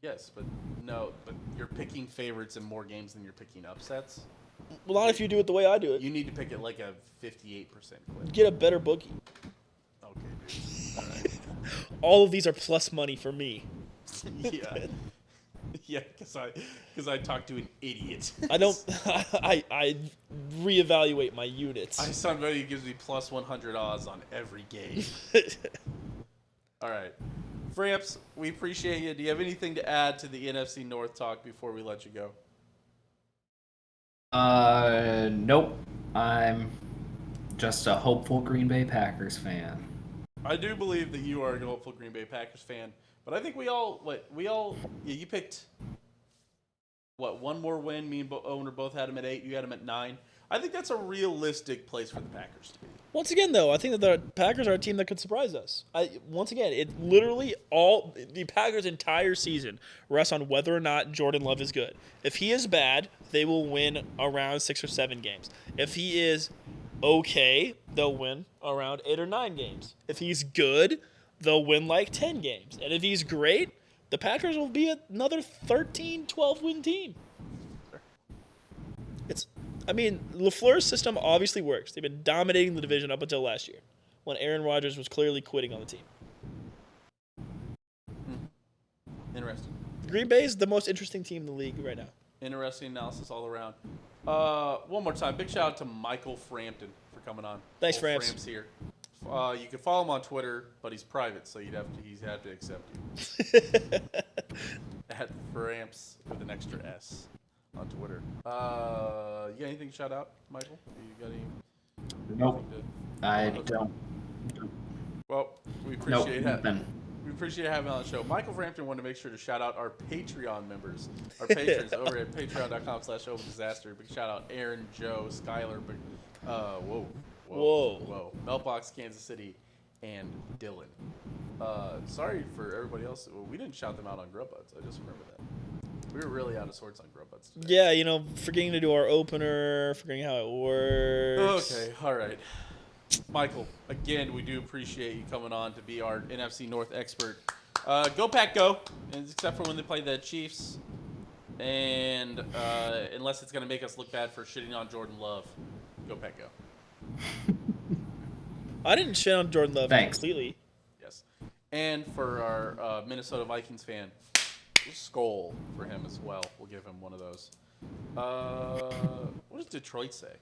Yes, but no, but you're picking favorites in more games than you're picking upsets. Well, not if you do it the way I do it. You need to pick it like a 58% clip. Get a better bookie. Okay, dude. All right. All of these are plus money for me. Yeah. Yeah, because I talked to an idiot. I don't. I reevaluate my units. Somebody gives me plus 100 odds on every game. All right. Framps, we appreciate you. Do you have anything to add to the NFC North talk before we let you go? Nope. I'm just a hopeful Green Bay Packers fan. I do believe that you are a hopeful Green Bay Packers fan, but I think you picked, one more win? Me and Owen both had them at 8. You had them at 9. I think that's a realistic place for the Packers to be. Once again, though, I think that the Packers are a team that could surprise us. Once again, it literally the Packers' entire season rests on whether or not Jordan Love is good. If he is bad, they will win around 6 or 7 games. If he is okay, they'll win around 8 or 9 games. If he's good, they'll win like 10 games. And if he's great, the Packers will be another 13, 12-win team. LaFleur's system obviously works. They've been dominating the division up until last year, when Aaron Rodgers was clearly quitting on the team. Interesting. Green Bay is the most interesting team in the league right now. Interesting analysis all around. One more time, big shout out to Michael Frampton for coming on. Thanks, Old Framps. Framps here. You can follow him on Twitter, but he's private, so he'd have to accept you. At Framps with an extra S on Twitter. You got anything to shout out, Michael? You got any? Nope. I don't. Well, we appreciate nothing. We appreciate having him on the show. Michael Frampton wanted to make sure to shout out our Patreon members, our patrons over at patreon.com/overdisaster. Big shout out Aaron, Joe, Skylar, Whoa. Meltbox, Kansas City, and Dylan. Sorry for everybody else. Well, we didn't shout them out on Grub Buds. I just remember that. We were really out of sorts on Grub Buds today. Yeah, forgetting to do our opener, forgetting how it works. Okay, all right. Michael, again, we do appreciate you coming on to be our NFC North expert. Go Pack Go, except for when they play the Chiefs. And unless it's going to make us look bad for shitting on Jordan Love, Go Pack Go. I didn't shit on Jordan Love completely. Yes. And for our Minnesota Vikings fan, Skol for him as well. We'll give him one of those. What does Detroit say?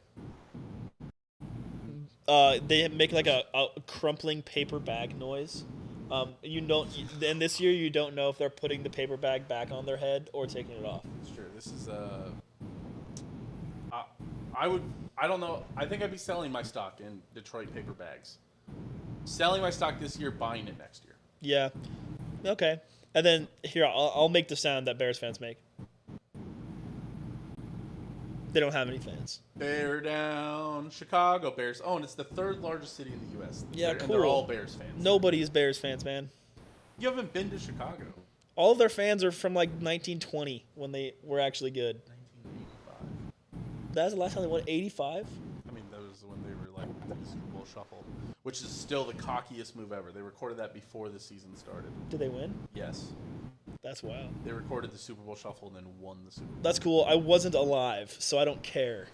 They make like a crumpling paper bag noise. And this year you don't know if they're putting the paper bag back on their head or taking it off. It's true. This is I don't know. I think I'd be selling my stock in Detroit paper bags. Selling my stock this year, buying it next year. Yeah. Okay. And then here I'll make the sound that Bears fans make. They don't have any fans. Bear down, Chicago Bears. Oh, and it's the third largest city in the U.S. Yeah, and cool. they're all Bears fans. Nobody is Bears fans, man. You haven't been to Chicago. All of their fans are from like 1920 when they were actually good. 1985. That's the last time they won. 85. I mean, that was when they were like the Super Bowl shuffle, which is still the cockiest move ever. They recorded that before the season started. Did they win? Yes. That's wild. They recorded the Super Bowl shuffle and then won the Super Bowl. That's cool. I wasn't alive, so I don't care.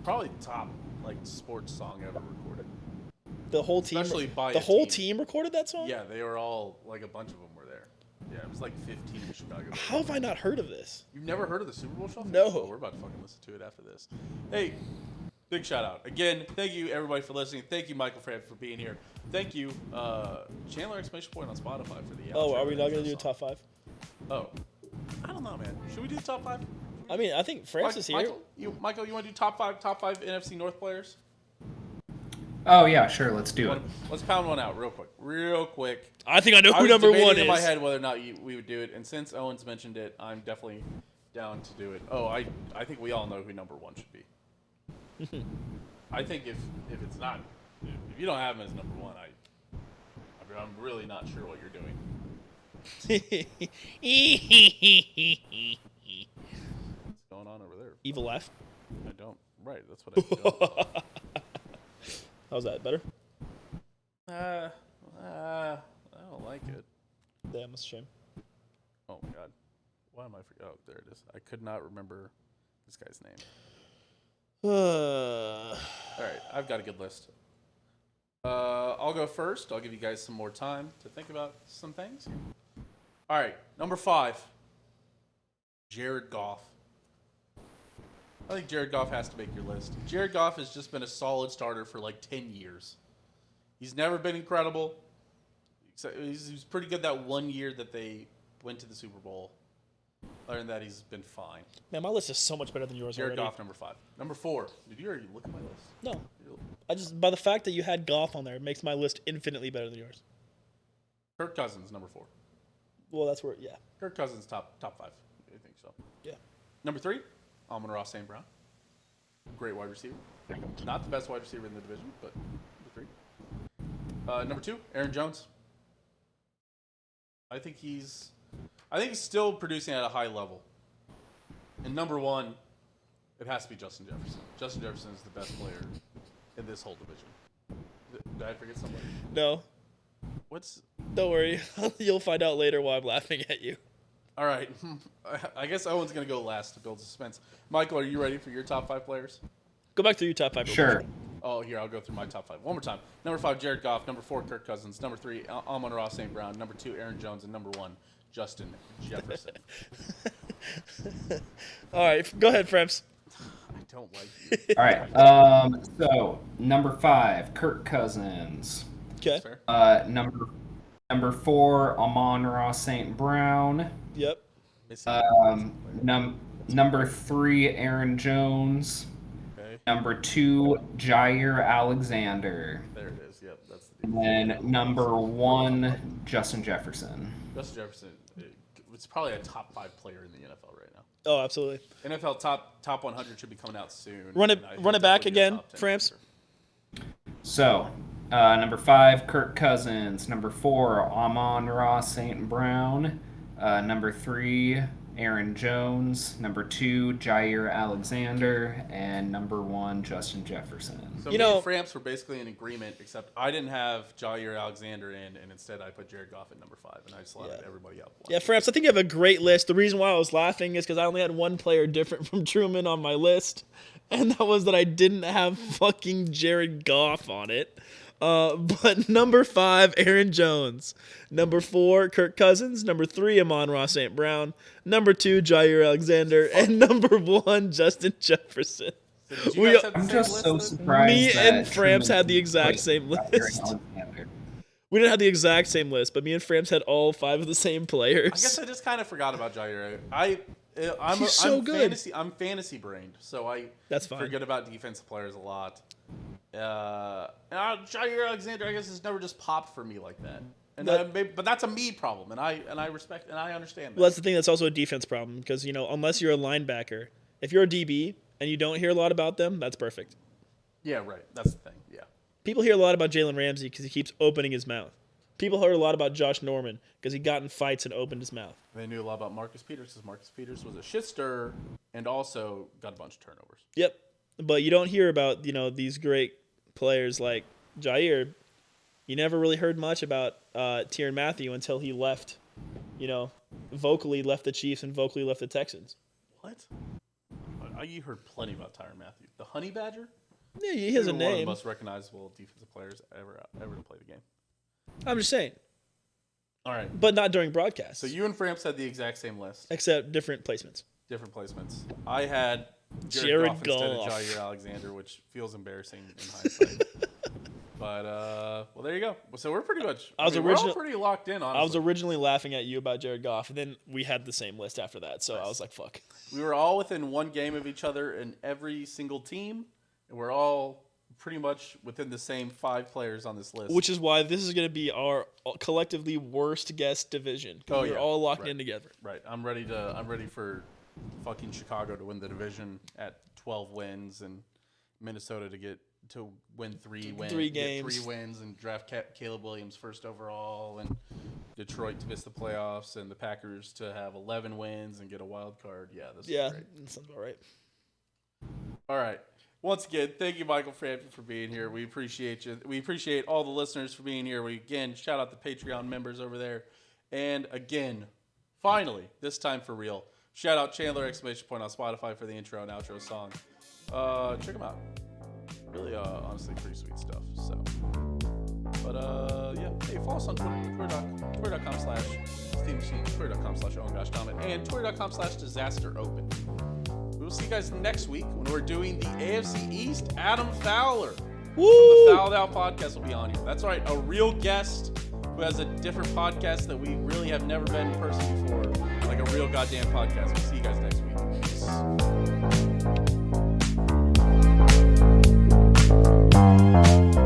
Probably top like sports song ever recorded. The whole team. Especially by the a whole team. team recorded that song. Yeah, they were all like a bunch of them were there. Yeah, it was like 15 in Chicago. How have I not heard of this? You've never heard of the Super Bowl shuffle? No. Oh, we're about to fucking listen to it after this. Hey, big shout out again. Thank you everybody for listening. Thank you Michael Framps for being here. Thank you Chandler exclamation point on Spotify for the. Oh, outro are we not gonna intro do song. top 5? Oh, I don't know, man. Should we do top 5? I mean, I think France is here. Michael, you want to do top five NFC North players? Oh yeah, sure. Let's do it. Let's pound one out real quick. I think I know I who was number debating 1 in my is. head whether or not we would do it, and since Owens mentioned it, I'm definitely down to do it. Oh, I think we all know who number 1 should be. I think if it's not, if you don't have him as number 1, I'm really not sure what you're doing. What's going on over there? Evil laugh. I don't. Right, that's what I don't. How's that better? I don't like it. Damn, that's a shame. Oh my god. Why am I forgetting? Oh, there it is. I could not remember this guy's name. All right, I've got a good list. I'll go first. I'll give you guys some more time to think about some things. All right, number 5, Jared Goff. I think Jared Goff has to make your list. Jared Goff has just been a solid starter for like 10 years. He's never been incredible. He was pretty good that one year that they went to the Super Bowl. Other than that, he's been fine. Man, my list is so much better than yours Jared already. Goff, number 5. Number 4. Did you already look at my list? No. I just, by the fact that you had Goff on there, it makes my list infinitely better than yours. Kirk Cousins, number 4. Well, that's where, yeah. Kirk Cousins, top 5. I think so. Yeah. Number 3, Amon-Ra St. Brown. Great wide receiver. Not the best wide receiver in the division, but number 3. Number 2, Aaron Jones. I think he's still producing at a high level. And number 1, it has to be Justin Jefferson. Justin Jefferson is the best player in this whole division. Did I forget somebody? No. What's... Don't worry. You'll find out later why I'm laughing at you. All right. I guess Owen's going to go last to build suspense. Michael, are you ready for your top 5 players? Go back through your top 5. Sure. Oh, here, I'll go through my top 5. One more time. Number 5, Jared Goff. Number 4, Kirk Cousins. Number 3, Amon-Ra St. Brown. Number 2, Aaron Jones. And number 1, Justin Jefferson. All right. Go ahead, Framps. I don't like you. All right. So number 5, Kirk Cousins. Okay. Fair. Number 4, Amon-Ra St. Brown. Yep. Number 3, Aaron Jones. Okay. Number 2, Jair Alexander. There it is. Yep, that's the And then number 1, Justin Jefferson. Justin Jefferson, it's probably a top 5 player in the NFL right now. Oh, absolutely. NFL top 100 should be coming out soon. Run it back again, Framps. So, number 5, Kirk Cousins. Number 4, Amon-Ra St. Brown. Number 3, Aaron Jones. Number 2, Jair Alexander. And number 1, Justin Jefferson. So me and Framps were basically in agreement, except I didn't have Jair Alexander in, and instead I put Jared Goff at number 5, and I slotted everybody up. Yeah, Framps, I think you have a great list. The reason why I was laughing is because I only had one player different from Truman on my list, and that was that I didn't have fucking Jared Goff on it. But number 5, Aaron Jones. Number 4, Kirk Cousins. Number 3, Amon-Ra St. Brown. Number 2, Jair Alexander. And number 1, Justin Jefferson. So I'm just so surprised. Me that and Framps had the exact same list. We didn't have the exact same list, but me and Framps had all 5 of the same players. I guess I just kind of forgot about Jair. He's so good. I'm fantasy brained, so That's fine. forget about defensive players a lot. Jair Alexander, I guess, has never just popped for me like that. But that's a me problem, and I respect and I understand that. Well, that's the thing. That's also a defense problem because unless you're a linebacker, if you're a DB and you don't hear a lot about them, that's perfect. Yeah, right. That's the thing. Yeah. People hear a lot about Jalen Ramsey because he keeps opening his mouth. People heard a lot about Josh Norman because he got in fights and opened his mouth. They knew a lot about Marcus Peters because Marcus Peters was a shit stirrer and also got a bunch of turnovers. Yep. But you don't hear about, these great players like Jair. You never really heard much about Tyrann Mathieu until he left, vocally left the Chiefs and vocally left the Texans. What? You heard plenty about Tyrann Mathieu. The Honey Badger? Yeah, he has a name. One of the most recognizable defensive players ever to play the game. I'm just saying. All right. But not during broadcasts. So you and Framps had the exact same list. Except different placements. Different placements. I had Jared Goff instead of Jair Alexander, which feels embarrassing in hindsight. But, well, there you go. So we're pretty much, we're all pretty locked in, honestly. I was originally laughing at you about Jared Goff, and then we had the same list after that, so nice. I was like, fuck. We were all within one game of each other in every single team, and we're all pretty much within the same 5 players on this list. Which is why this is going to be our collectively worst guess division. We're all locked in together. Right. I'm ready for fucking Chicago to win the division at 12 wins and Minnesota to win 3 wins. 3 games. Get 3 wins and draft Caleb Williams first overall, and Detroit to miss the playoffs, and the Packers to have 11 wins and get a wild card. Yeah, this is great. That sounds about right. All right. Once again, thank you, Michael Frampton, for being here. We appreciate you. We appreciate all the listeners for being here. We, again, shout out the Patreon members over there. And, again, finally, this time for real, shout out Chandler ! On Spotify for the intro and outro song. Check them out. Really, honestly, pretty sweet stuff. So, but, yeah. Hey, follow us on Twitter. Twitter.com/SteamMachine, Twitter.com/OwenGoshDominant, and Twitter.com/DisasterOpen. We'll see you guys next week when we're doing the AFC East. Adam Fowler from the Fouled Out podcast will be on here. That's right, a real guest who has a different podcast that we really have never been in person before, like a real goddamn podcast. We'll see you guys next week. Peace.